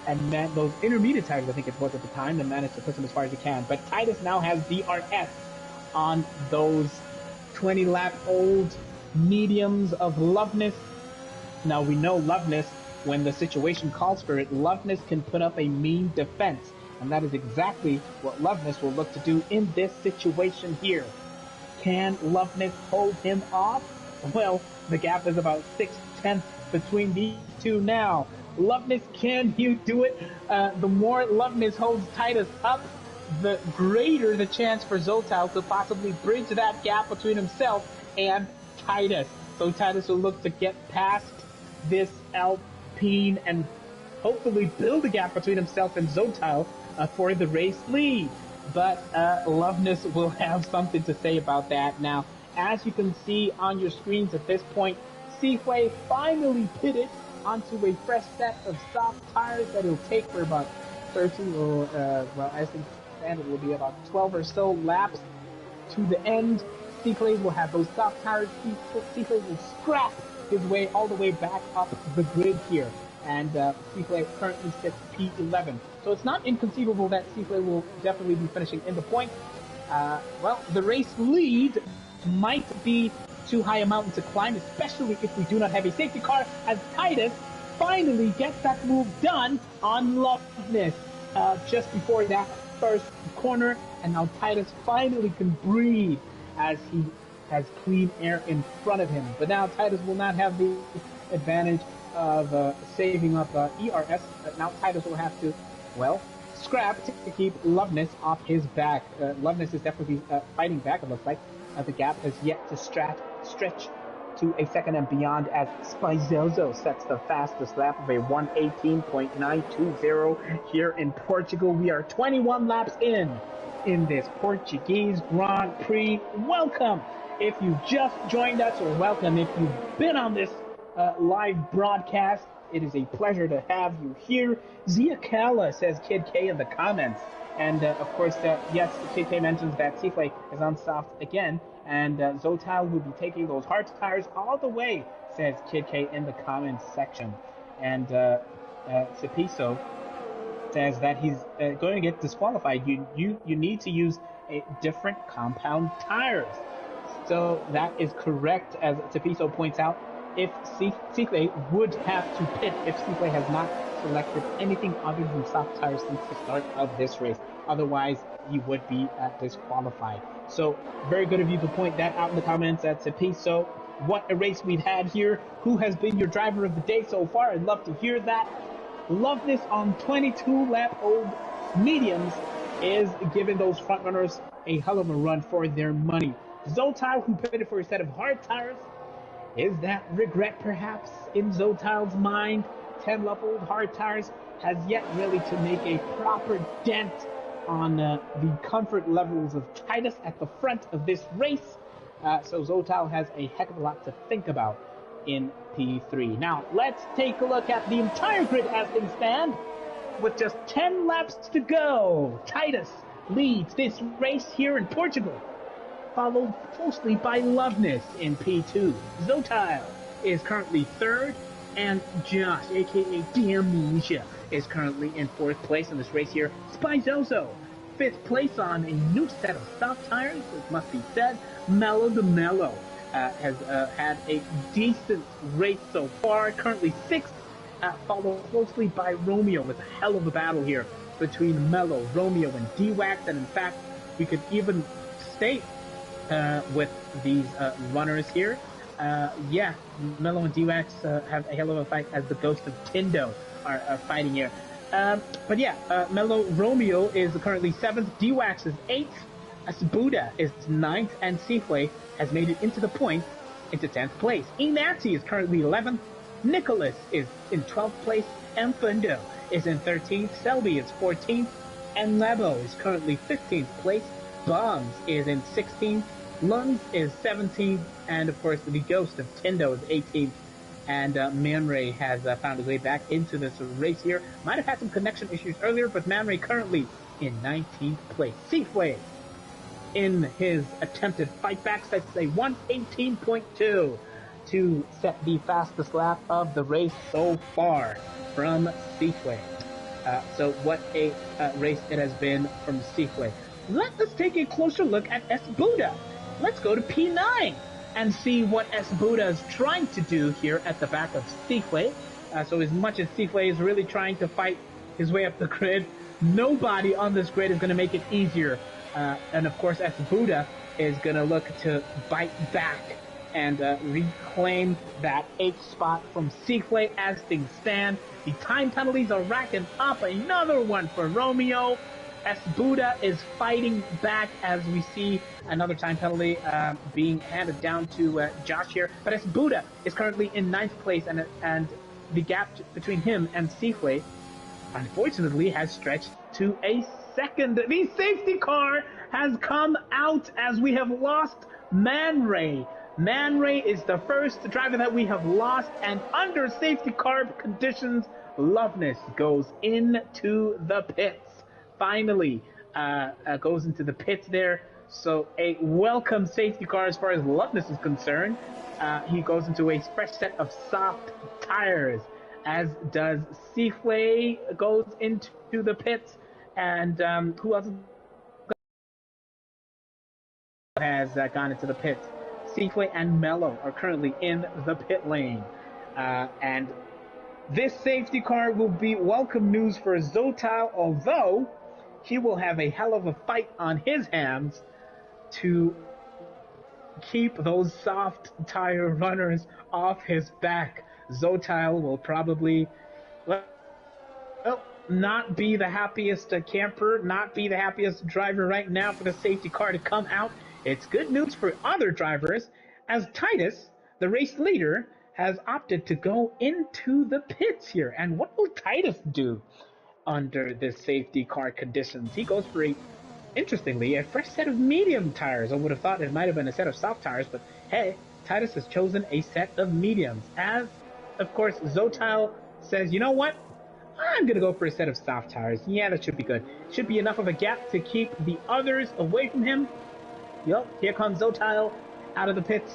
and those intermediate tires, I think it was at the time, and managed to push them as far as he can. But Titus now has DRS on those 20-lap-old mediums of Loveness. Now, we know Loveness, when the situation calls for it, Loveness can put up a mean defense, and that is exactly what Loveness will look to do in this situation here. Can Loveness hold him off? Well, the gap is about 6/10 between these two now. Loveness, can you do it? The more Loveness holds Titus up, the greater the chance for Zotile to possibly bridge that gap between himself and Titus. So Titus will look to get past this Alpine and hopefully build a gap between himself and Zotile for the race lead. But Loveness will have something to say about that. Now, as you can see on your screens at this point, Seaway finally pitted onto a fresh set of soft tires that he'll take for about 13 or, well, I think standard will be about 12 or so laps to the end. Seaclay will have those soft tires. Seaclay will scrap his way all the way back up the grid here. And Seaclay currently sits P11. So it's not inconceivable that Seaclay will definitely be finishing in the point. Well, the race lead might be too high a mountain to climb, especially if we do not have a safety car, as Titus finally gets that move done on Loveness just before that first corner, and now Titus finally can breathe as he has clean air in front of him. But now Titus will not have the advantage of saving up ERS. Now Titus will have to, well, scrap to keep Loveness off his back. Loveness is definitely fighting back, it looks like. The gap has yet to stretch to a second and beyond as Spaizoso sets the fastest lap of a 1:18.920 here in Portugal. We are 21 laps in this Portuguese Grand Prix. Welcome if you just joined us, or welcome if you've been on this live broadcast. It is a pleasure to have you here. Zia Kala, says Kid K in the comments. And of course, yes, Kid K mentions that Seaflay is on soft again, and Zotal will be taking those hard tires all the way, says Kid K in the comments section. And Cepiso says that he's going to get disqualified. You need to use a different compound tires. So that is correct, as Cepiso points out. If Seaflay would have to pit if Seaflay has not selected anything other than soft tires since the start of this race. Otherwise, he would be disqualified. So, very good of you to point that out in the comments at Cepiso. What a race we've had here. Who has been your driver of the day so far? I'd love to hear that. Love this on 22-lap-old mediums is giving those front runners a hell of a run for their money. Zotal, who pitted for a set of hard tires. Is that regret perhaps in Zotal's mind? 10-lap-old hard tires has yet really to make a proper dent on the comfort levels of Titus at the front of this race. So Zotal has a heck of a lot to think about in P3. Now, let's take a look at the entire grid as things stand. With just 10 laps to go, Titus leads this race here in Portugal, followed closely by Loveness in P2. Zotal is currently third, and Josh, aka Diamnesia, is currently in fourth place in this race here. Spaizoso, fifth place on a new set of soft tires, it must be said. Mello the Mello has had a decent race so far, currently sixth, followed closely by Romeo, with a hell of a battle here between Mello, Romeo, and D-Wax, and in fact, we could even state with these runners here. Yeah, Mello and D-Wax have a hell of a fight as the Ghost of Tindo are fighting here. But yeah, Mello Romeo is currently 7th, D-Wax is 8th, Asbuda is 9th, and Seaflay has made it into the point, into 10th place. Inati is currently 11th, Nicholas is in 12th place, and Fundo is in 13th, Selby is 14th, and Lebo is currently 15th place, Bombs is in 16th, Lungs is 17th, and of course the Ghost of Tindo is 18th. And Man Ray has found his way back into this race here. Might have had some connection issues earlier, but Man Ray currently in 19th place. Seaflay, in his attempted fight back, sets a 1:18.2 to set the fastest lap of the race so far from Seaflay. So what a race it has been from Seaflay. Let us take a closer look at S. Buddha. Let's go to P9 and see what S. Buddha is trying to do here at the back of Seaflay. So as much as Seaflay is really trying to fight his way up the grid, nobody on this grid is going to make it easier. And of course, S. Buddha is going to look to bite back and reclaim that 8th spot from Seaflay as things stand. The time penalties are racking up. Another one for Romeo. S. Buddha is fighting back as we see another time penalty being handed down to Josh here. But S. Buddha is currently in 9th place, and the gap between him and Seaflay, unfortunately, has stretched to a second. The safety car has come out as we have lost Man Ray. Man Ray is the first driver that we have lost, and under safety car conditions, Loveness goes into the pits. Finally, goes into the pits there. So a welcome safety car as far as Loveness is concerned. He goes into a fresh set of soft tires, as does Seaflay goes into the pits, and who else has gone into the pits? Seaflay and Mello are currently in the pit lane, and this safety car will be welcome news for Zotal, although he will have a hell of a fight on his hands to keep those soft tire runners off his back. Zotal will probably, well, not be the happiest camper, not be the happiest driver right now for the safety car to come out. It's good news for other drivers, as Titus, the race leader, has opted to go into the pits here. And what will Titus do under the safety car conditions? He goes for interestingly, a fresh set of medium tires. I would have thought it might have been a set of soft tires, but hey, Titus has chosen a set of mediums. As, of course, Zotal says, you know what? I'm going to go for a set of soft tires. Yeah, that should be good. Should be enough of a gap to keep the others away from him. Yep, here comes Zotal out of the pits.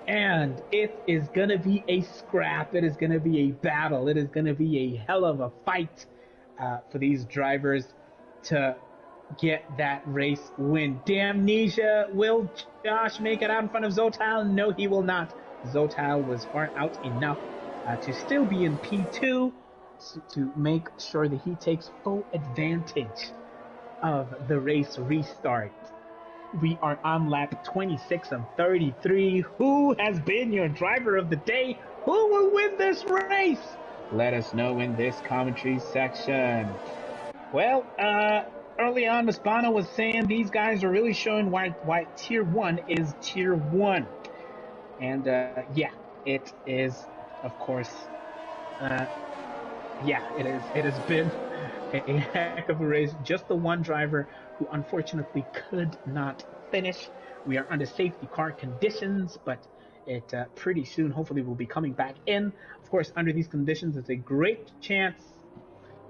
And it is going to be a scrap. It is going to be a battle. It is going to be a hell of a fight for these drivers to get that race win. Damnesia, will Josh make it out in front of Zotal? No, he will not. Zotal was far out enough to still be in P2 to make sure that he takes full advantage of the race restart. We are on lap 26 of 33. Who has been your driver of the day? Who will win this race? Let us know in this commentary section. Well, early on, Maspano was saying these guys are really showing why Tier 1 is Tier 1. And, yeah, it is, of course, yeah, it has been a heck of a race. Just the one driver who unfortunately could not finish. We are under safety car conditions, but it pretty soon hopefully will be coming back in. Of course, under these conditions, it's a great chance,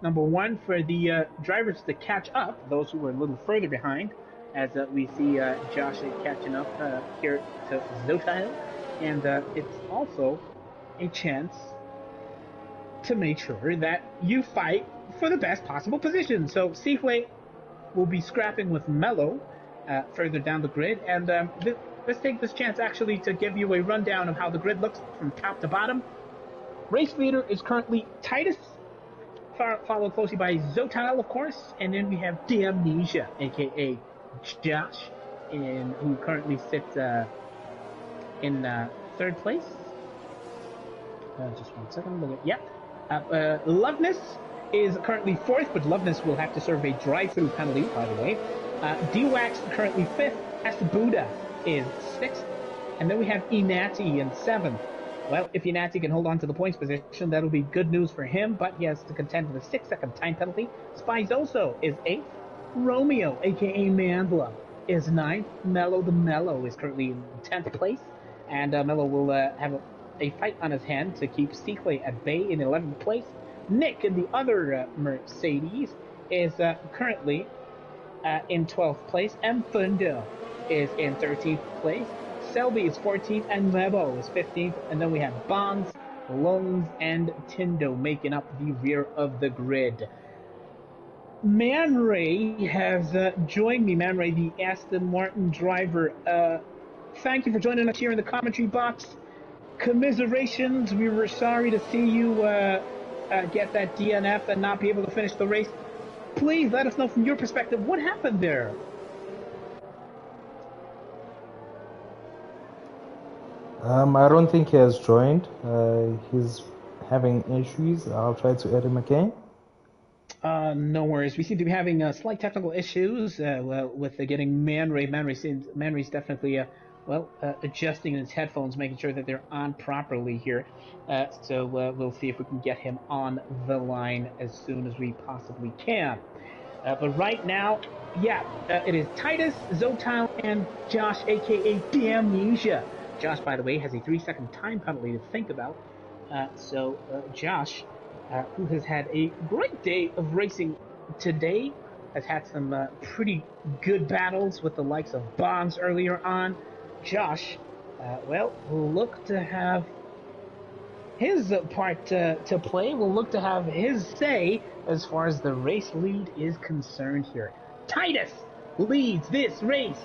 number one, for the drivers to catch up, those who were a little further behind, as we see Josh catching up here to Zotal. And it's also a chance to make sure that you fight for the best possible position. So Seaflay will be scrapping with Mello further down the grid, and let's take this chance actually to give you a rundown of how the grid looks from top to bottom. Race leader is currently Titus, followed closely by Zotal, of course, and then we have Damnesia, aka Josh, who currently sits in third place. Just 1 second. Yep. Loveness is currently fourth, but Loveness will have to serve a drive-through penalty, by the way. D-Wax currently fifth. Buddha is sixth. And then we have Inati in seventh. Well, if Inati can hold on to the points position, that'll be good news for him, but he has to contend with a 6-second time penalty. Spizoso is eighth. Romeo, aka Mandla, is ninth. Mello the Mello is currently in 10th place. And Mello will have a fight on his hand to keep Seaflay at bay in 11th place. Nick, in the other Mercedes, is currently in 12th place. M. Fundo is in 13th place. Selby is 14th, and Lebo is 15th. And then we have Bonds, Loans, and Tindo making up the rear of the grid. Man Ray has joined me. Man Ray, the Aston Martin driver. Thank you for joining us here in the commentary box. Commiserations. We were sorry to see you get that DNF and not be able to finish the race. Please let us know from your perspective what happened there. I don't think he has joined. He's having issues. I'll try to add him again. No worries. We seem to be having slight technical issues with getting Man Ray. Man Ray's definitely adjusting his headphones, making sure that they're on properly here. So we'll see if we can get him on the line as soon as we possibly can. But right now, it is Titus, Zotal, and Josh, aka Damnesia, Josh, by the way, has a 3-second time penalty to think about. So Josh, who has had a great day of racing today, has had some pretty good battles with the likes of Bonds earlier on. Josh, will look to have his part to play. Will look to have his say as far as the race lead is concerned here. Titus leads this race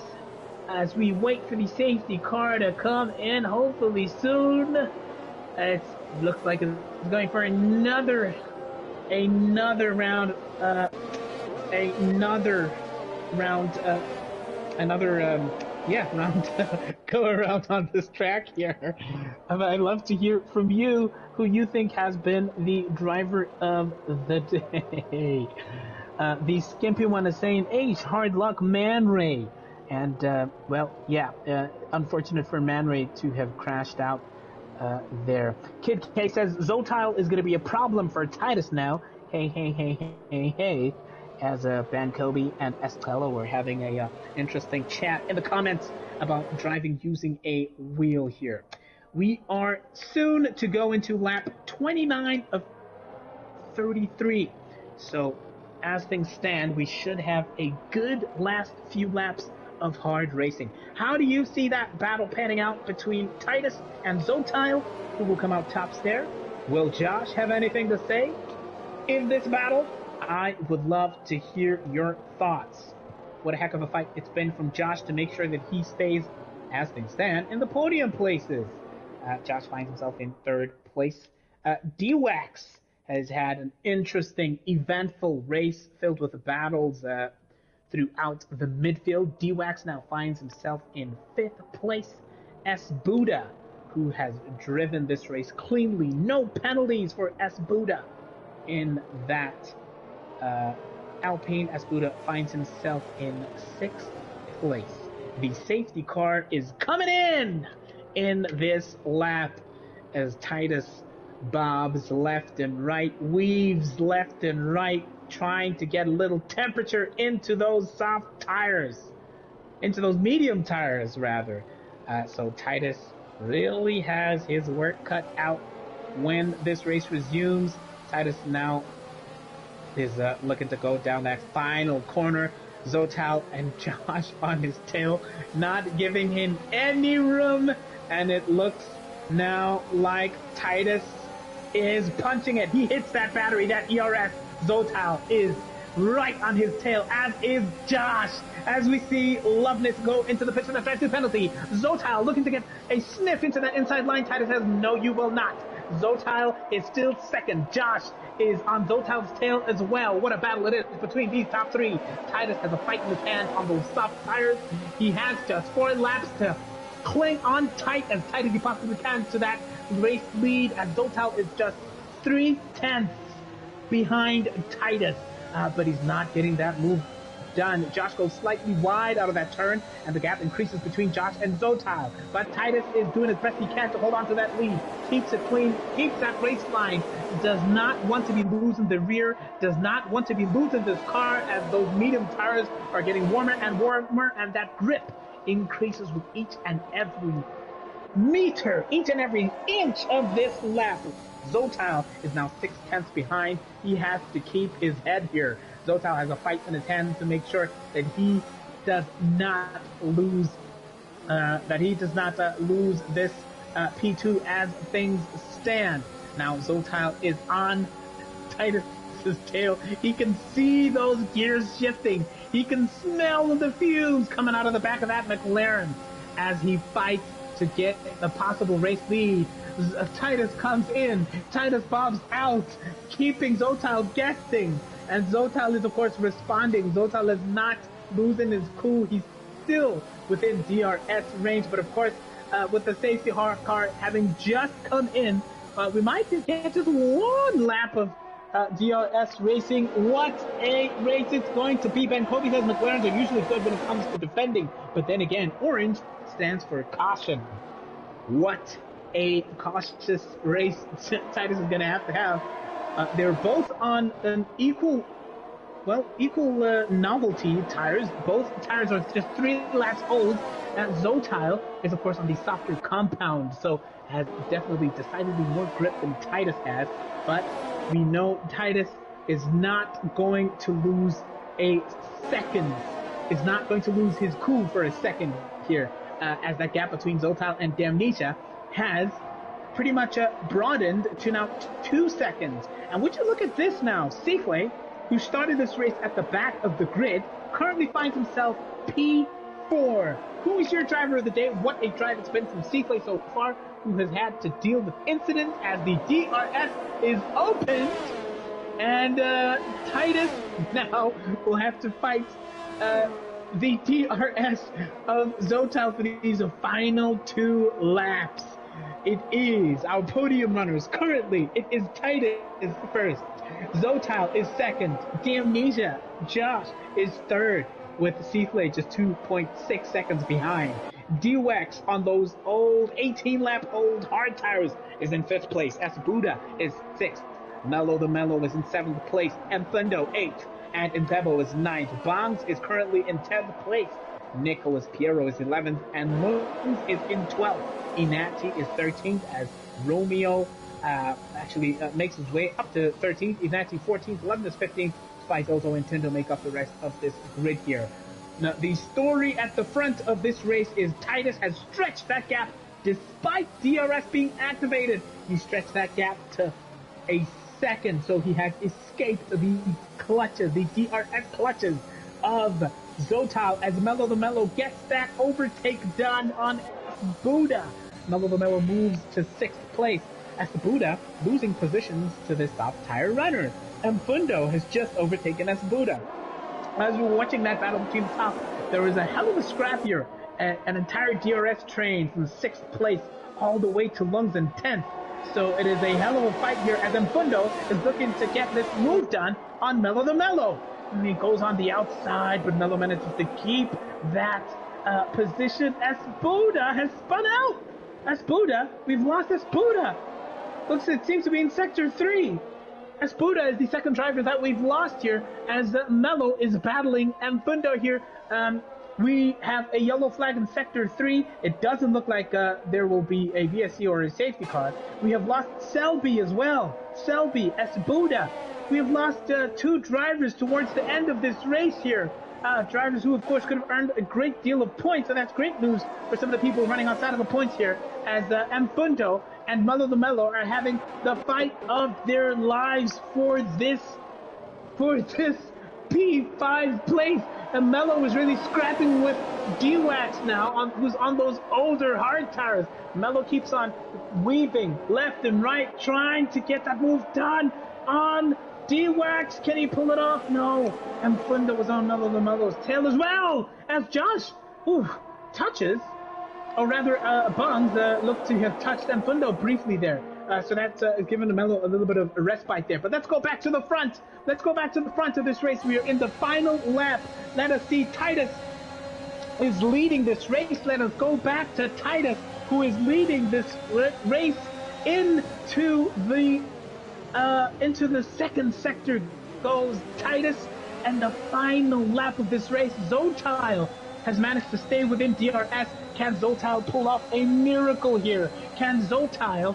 as we wait for the safety car to come in, hopefully soon. It looks like it's going for another round, round go around on this track here. I'd love to hear from you who you think has been the driver of the day. The skimpy one is saying, H, hard luck, Man Ray. And, unfortunate for Man Ray to have crashed out there. Kid K says, Zotile is going to be a problem for Titus now. Hey. As Ben Kobe and Estella were having a interesting chat in the comments about driving using a wheel here. We are soon to go into lap 29 of 33. So as things stand, we should have a good last few laps of hard racing. How do you see that battle panning out between Titus and Zotile? Who will come out tops there? Will Josh have anything to say in this battle? I would love to hear your thoughts. What a heck of a fight it's been from Josh to make sure that he stays, as things stand, in the podium places. Josh finds himself in third place. D-Wax has had an interesting, eventful race filled with battles throughout the midfield. D-Wax now finds himself in fifth place. S. Buddha, who has driven this race cleanly. No penalties for S. Buddha in that Alpine. S. Buddha finds himself in sixth place. The safety car is coming in this lap as Titus bobs left and right, weaves left and right, trying to get a little temperature into those soft tires, into those medium tires rather. So Titus really has his work cut out when this race resumes. Titus now is looking to go down that final corner. Zotile and Josh on his tail, not giving him any room, and it looks now like Titus is punching it. He hits that battery, that ERS. Zotile is right on his tail, as is Josh. As we see Loveness go into the pit for the defensive penalty. Zotile looking to get a sniff into that inside line. Titus says, no, you will not. Zotile is still second. Josh is on Zotile's tail as well. What a battle it is between these top three. Titus has a fight in his hand on those soft tires. He has just 4 laps to cling on tight as he possibly can to that race lead, as Zotile is just 3/10 behind Titus. But he's not getting that move done. Josh goes slightly wide out of that turn, and the gap increases between Josh and Zotile. But Titus is doing as best he can to hold on to that lead. Keeps it clean, keeps that race line, does not want to be losing the rear, does not want to be losing this car as those medium tires are getting warmer and warmer, and that grip increases with each and every meter, each and every inch of this lap. Zotile is now 6/10 behind. He has to keep his head here. Zotile has a fight in his hands to make sure that he does not lose this P2 as things stand. Now Zotile is on Titus's tail. He can see those gears shifting. He can smell the fumes coming out of the back of that McLaren as he fights to get the possible race lead. Titus comes in. Titus bobs out, keeping Zotile guessing. And Zotile is, of course, responding. Zotile is not losing his cool. He's still within DRS range. But, of course, with the safety car having just come in, we might get just one lap of DRS racing. What a race it's going to be. Ben Kobe says McLarens are usually good when it comes to defending. But then again, orange stands for caution. What a cautious race Titus is going to have. They're both on an equal equal novelty tires. Both tires are just 3 laps old. Zotile is, of course, on the softer compound, so has definitely decidedly more grip than Titus has. But we know Titus is not going to lose a second, is not going to lose his cool for a second here, as that gap between Zotile and Damnesia has pretty much broadened to now 2 seconds. And would you look at this now, Seafway, who started this race at the back of the grid, currently finds himself P4. Who is your driver of the day? What a drive it's been from Seafway so far, who has had to deal with incidents as the DRS is opened. And Titus now will have to fight the DRS of Zotile for these final 2 laps. It is our podium runners. Currently, it is Titus first. Zotile is second. Damnesia, Josh, is third, with Seaflay just 2.6 seconds behind. D-Wax on those old 18-lap-old hard tires is in 5th place. Buddha is 6th. Mellow the Mellow is in 7th place. And Thundo 8th. And Indebo is 9th. Bongs is currently in 10th place. Nicholas Piero is 11th. And Moons is in 12th. Inati is 13th as Romeo makes his way up to 13th. Inati 14th. 11th is 15th. Spice also and Tindo make up the rest of this grid here. Now, the story at the front of this race is Titus has stretched that gap despite DRS being activated. He stretched that gap to a second, so he has escaped the clutches, the DRS clutches of Zotile as Mellow the Mellow gets that overtake done on Buddha. Mellow the Mellow moves to 6th place as Buddha losing positions to the top tire runner. And Fundo has just overtaken as Buddha. As we were watching that battle between the top, there was a hell of a scrap here. An entire DRS train from 6th place all the way to Lungs in 10th. So it is a hell of a fight here as Mfundo is looking to get this move done on Mellow the Mellow. And he goes on the outside, but Mellow manages to keep that position as Buddha has spun out. As Buddha, we've lost as Buddha. Looks, it seems to be in Sector 3. As Buddha is the second driver that we've lost here, as Mellow is battling Mfundo here. We have a yellow flag in Sector 3. It doesn't look like there will be a VSC or a safety car. We have lost Selby as well. Selby as Buddha. We have lost 2 drivers towards the end of this race here. Drivers who, of course, could have earned a great deal of points, and that's great news for some of the people running outside of the points here, as Mfundo and Mellow the Mellow are having the fight of their lives for this P5 place. And Mellow is really scrapping with D-Wax now, who's on those older hard tires. Mellow keeps on weaving left and right, trying to get that move done on D-Wax. Can he pull it off? No. And Fundo was on Mellow the Mellow's tail as well, as Josh touches, or rather Bongs looked to have touched Mfundo briefly there. So that's given the Mellow a little bit of a respite there. But let's go back to the front. Let's go back to the front of this race. We are in the final lap. Let us see. Titus is leading this race. Let us go back to Titus, who is leading this race into the second sector goes Titus. And the final lap of this race, Zotile has managed to stay within DRS. Can Zotile pull off a miracle here? Can Zotile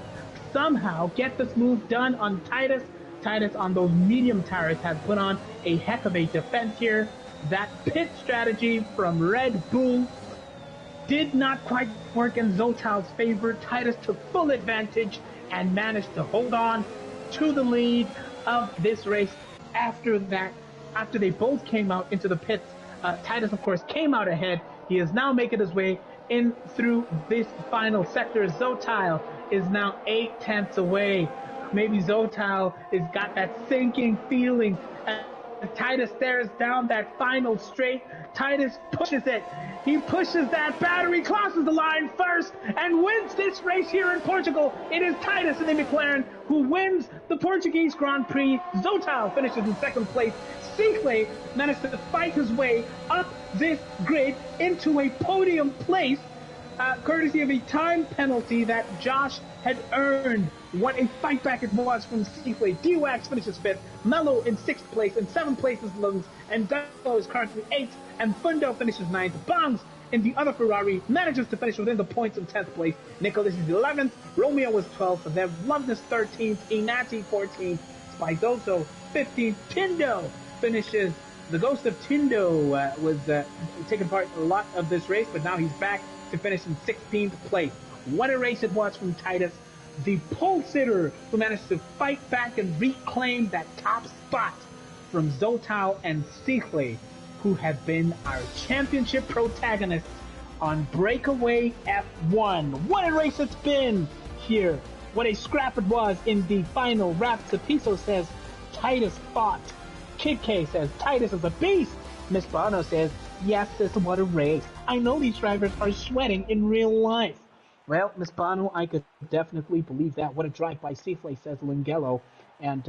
somehow get this move done on Titus? Titus on those medium tires has put on a heck of a defense here. That pit strategy from Red Bull did not quite work in Zotile's favor. Titus took full advantage and managed to hold on to the lead of this race. After they both came out into the pits, Titus, of course, came out ahead. He is now making his way in through this final sector. Zotile is now 8/10 away. Maybe Zotile has got that sinking feeling. Titus stares down that final straight. Titus pushes it. He pushes that battery, crosses the line first, and wins this race here in Portugal. It is Titus in the McLaren who wins the Portuguese Grand Prix. Zotile finishes in second place. Seaflay managed to fight his way up this grid into a podium place. courtesy of a time penalty that Josh had earned. What a fight back it was from Seaflay. D-Wax finishes 5th, Mello in 6th place, and 7th place is Lungs, and Dello is currently 8th, and Fundo finishes 9th. Bongs in the other Ferrari manages to finish within the points in 10th place. Nicholas is 11th, Romeo was 12th, and then Loveness 13th, Inati 14th, Spidoso 15th, Tindo finishes. The ghost of Tindo was taking part in a lot of this race, but now he's back to finish in 16th place. What a race it was from Titus, the pole sitter who managed to fight back and reclaim that top spot from Zotal and Seaflay, who have been our championship protagonists on Breakaway F1. What a race it's been here. What a scrap it was in the final wrap. Tapiso says Titus fought. Kid K says Titus is a beast. Miss Bono says, yes, sis, what a race. I know these drivers are sweating in real life. Well, Miss Bono, I could definitely believe that. What a drive by Seaflay, says Lingello. And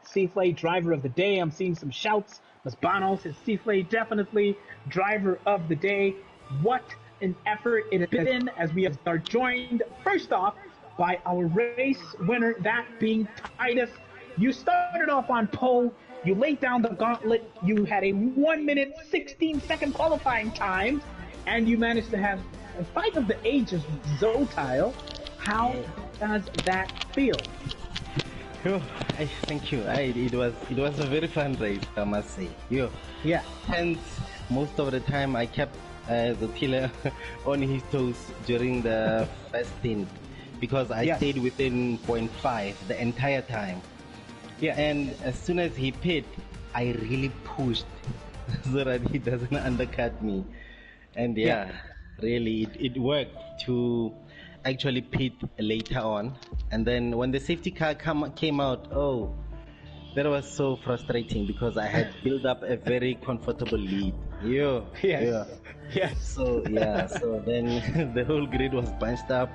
Seaflay, driver of the day. I'm seeing some shouts. Miss Bono says Seaflay, definitely driver of the day. What an effort it has been as we are joined, first off, by our race winner, that being Titus. You started off on pole. You laid down the gauntlet. You had a 1 minute, 16-second qualifying time, and you managed to have a fight of the ages with Zotile. How does that feel? Thank you. It was a very fun race, I must say. Yeah. And most of the time, I kept Zotile on his toes during the first stint because I stayed within 0.5 the entire time. Yeah. And as soon as he pit, I really pushed so that he doesn't undercut me. And really, it worked to actually pit later on. And then when the safety car came out, that was so frustrating because I had built up a very comfortable lead. Yes. So then the whole grid was bunched up.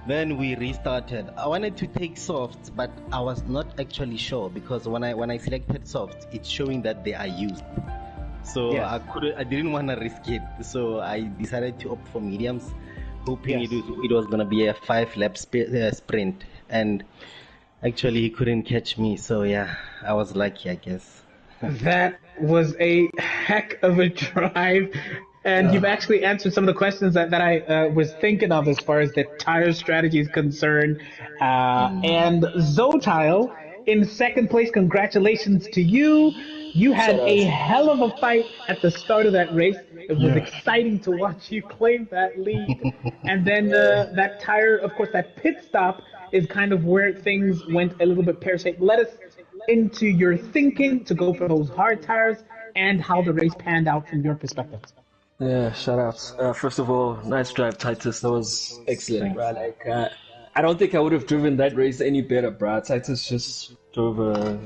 Then we restarted. I wanted to take softs, but I was not actually sure because when I selected softs, it's showing that they are used. So I didn't want to risk it. So I decided to opt for mediums, hoping it was gonna be a 5-lap sprint. And actually, he couldn't catch me. So I was lucky, I guess. That was a heck of a drive. And you've actually answered some of the questions that I was thinking of as far as the tire strategy is concerned. And Zotile in second place, congratulations to you. You had a hell of a fight at the start of that race. It was exciting to watch you claim that lead. And then that tire, of course, that pit stop is kind of where things went a little bit pear-shaped. Let us into your thinking to go for those hard tires and how the race panned out from your perspective. Yeah, shout outs. First of all, nice drive, Titus. That was excellent, bro. Like, I don't think I would have driven that race any better, bro. Titus just drove a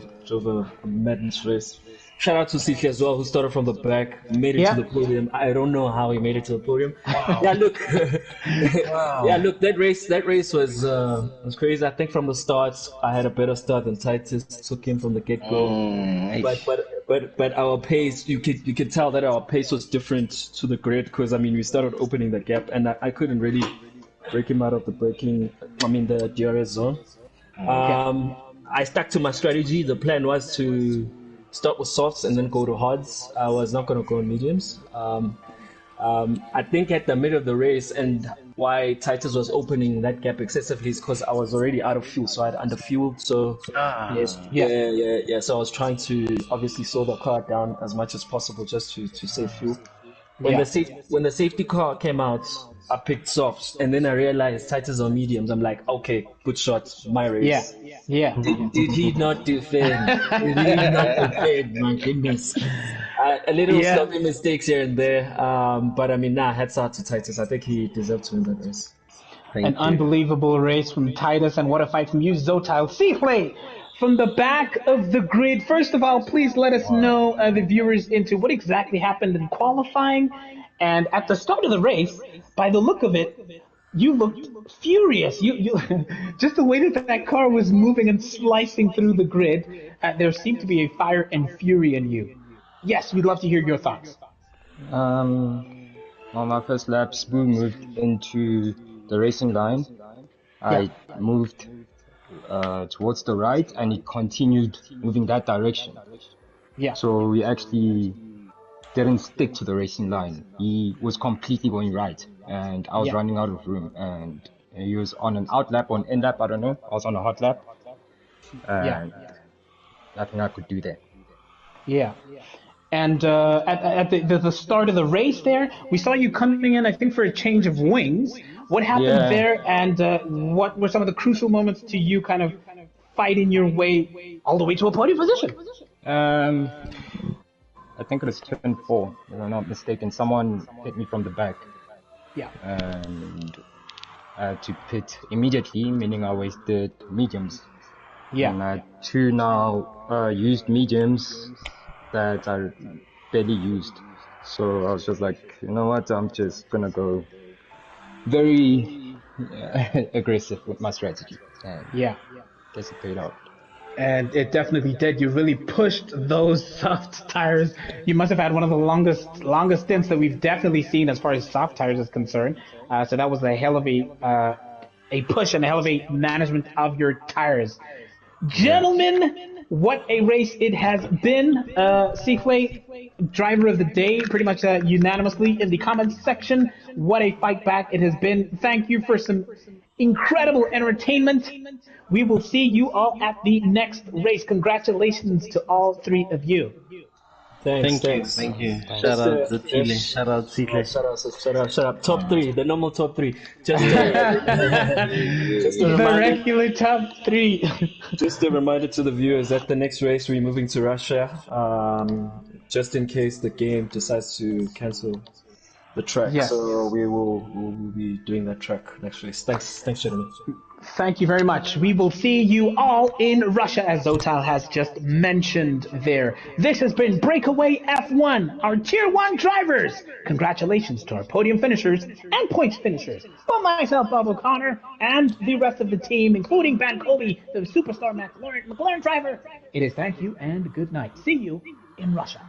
madness race. Shout out to CK as well, who started from the back, made it to the podium. I don't know how he made it to the podium. Wow. Look, that race was crazy. I think from the start, I had a better start than Titus. Took him from the get go. But our pace, you could tell that our pace was different to the grid because we started opening the gap, and I couldn't really break him out of the the DRS zone. I stuck to my strategy. The plan was to start with softs and then go to hards. I was not going to go on mediums. I think at the middle of the race, and why Titus was opening that gap excessively is because I was already out of fuel, so I had underfueled. So So I was trying to obviously slow the car down as much as possible just to save fuel. When the safety car came out, I picked softs, and then I realized Titus on mediums. I'm like, okay, good shot, my race. Yeah. Did he not defend? Did he not defend? My goodness. A little sloppy mistakes here and there, but hats out to Titus. I think he deserved to win that race. An unbelievable race from Titus, and what a fight from you, Zotile. Seaflay, from the back of the grid. First of all, please let us know, the viewers, into what exactly happened in qualifying. And at the start of the race, by the look of it, you looked furious. You just the way that car was moving and slicing through the grid, there seemed to be a fire and fury in you. Yes, we'd love to hear your thoughts. On my first lap, Spoo moved into the racing line. I moved towards the right, and he continued moving that direction. Yeah. So we actually didn't stick to the racing line. He was completely going right, and I was running out of room. And he was on an out lap, on end lap, I don't know. I was on a hot lap, and nothing I could do there. Yeah. And at the start of the race there, we saw you coming in, I think, for a change of wings. What happened there, and what were some of the crucial moments to you kind of fighting your way all the way to a podium position? I think it was turn 4, if I'm not mistaken. Someone hit me from the back. Yeah. And I had to pit immediately, meaning I wasted mediums. Yeah. And I had 2 now used mediums that I barely used. So I was just like, you know what, I'm just gonna go very aggressive with my strategy. And guess it paid out. And it definitely did. You really pushed those soft tires. You must have had one of the longest stints that we've definitely seen as far as soft tires is concerned. So that was a hell of a push and a hell of a management of your tires. Gentlemen, what a race it has been. Seaflay, driver of the day, pretty much unanimously in the comments section. What a fight back it has been. Thank you for some incredible entertainment. We will see you all at the next race. Congratulations to all 3 of you. Thanks. Thank you. Shout out Zutile. Shout out Sihle. Shout out. Top 3, the normal top 3. Just a The reminder, regular top 3. just a reminder to the viewers that the next race we're moving to Russia. Just in case the game decides to cancel the track, so we'll be doing that track next race. Thanks, gentlemen. Thank you very much. We will see you all in Russia, as Zotal has just mentioned there. This has been Breakaway F1, our Tier 1 drivers. Congratulations to our podium finishers and points finishers. For myself, Bob O'Connor, and the rest of the team, including Ben Colby, the superstar McLaren driver. It is thank you and good night. See you in Russia.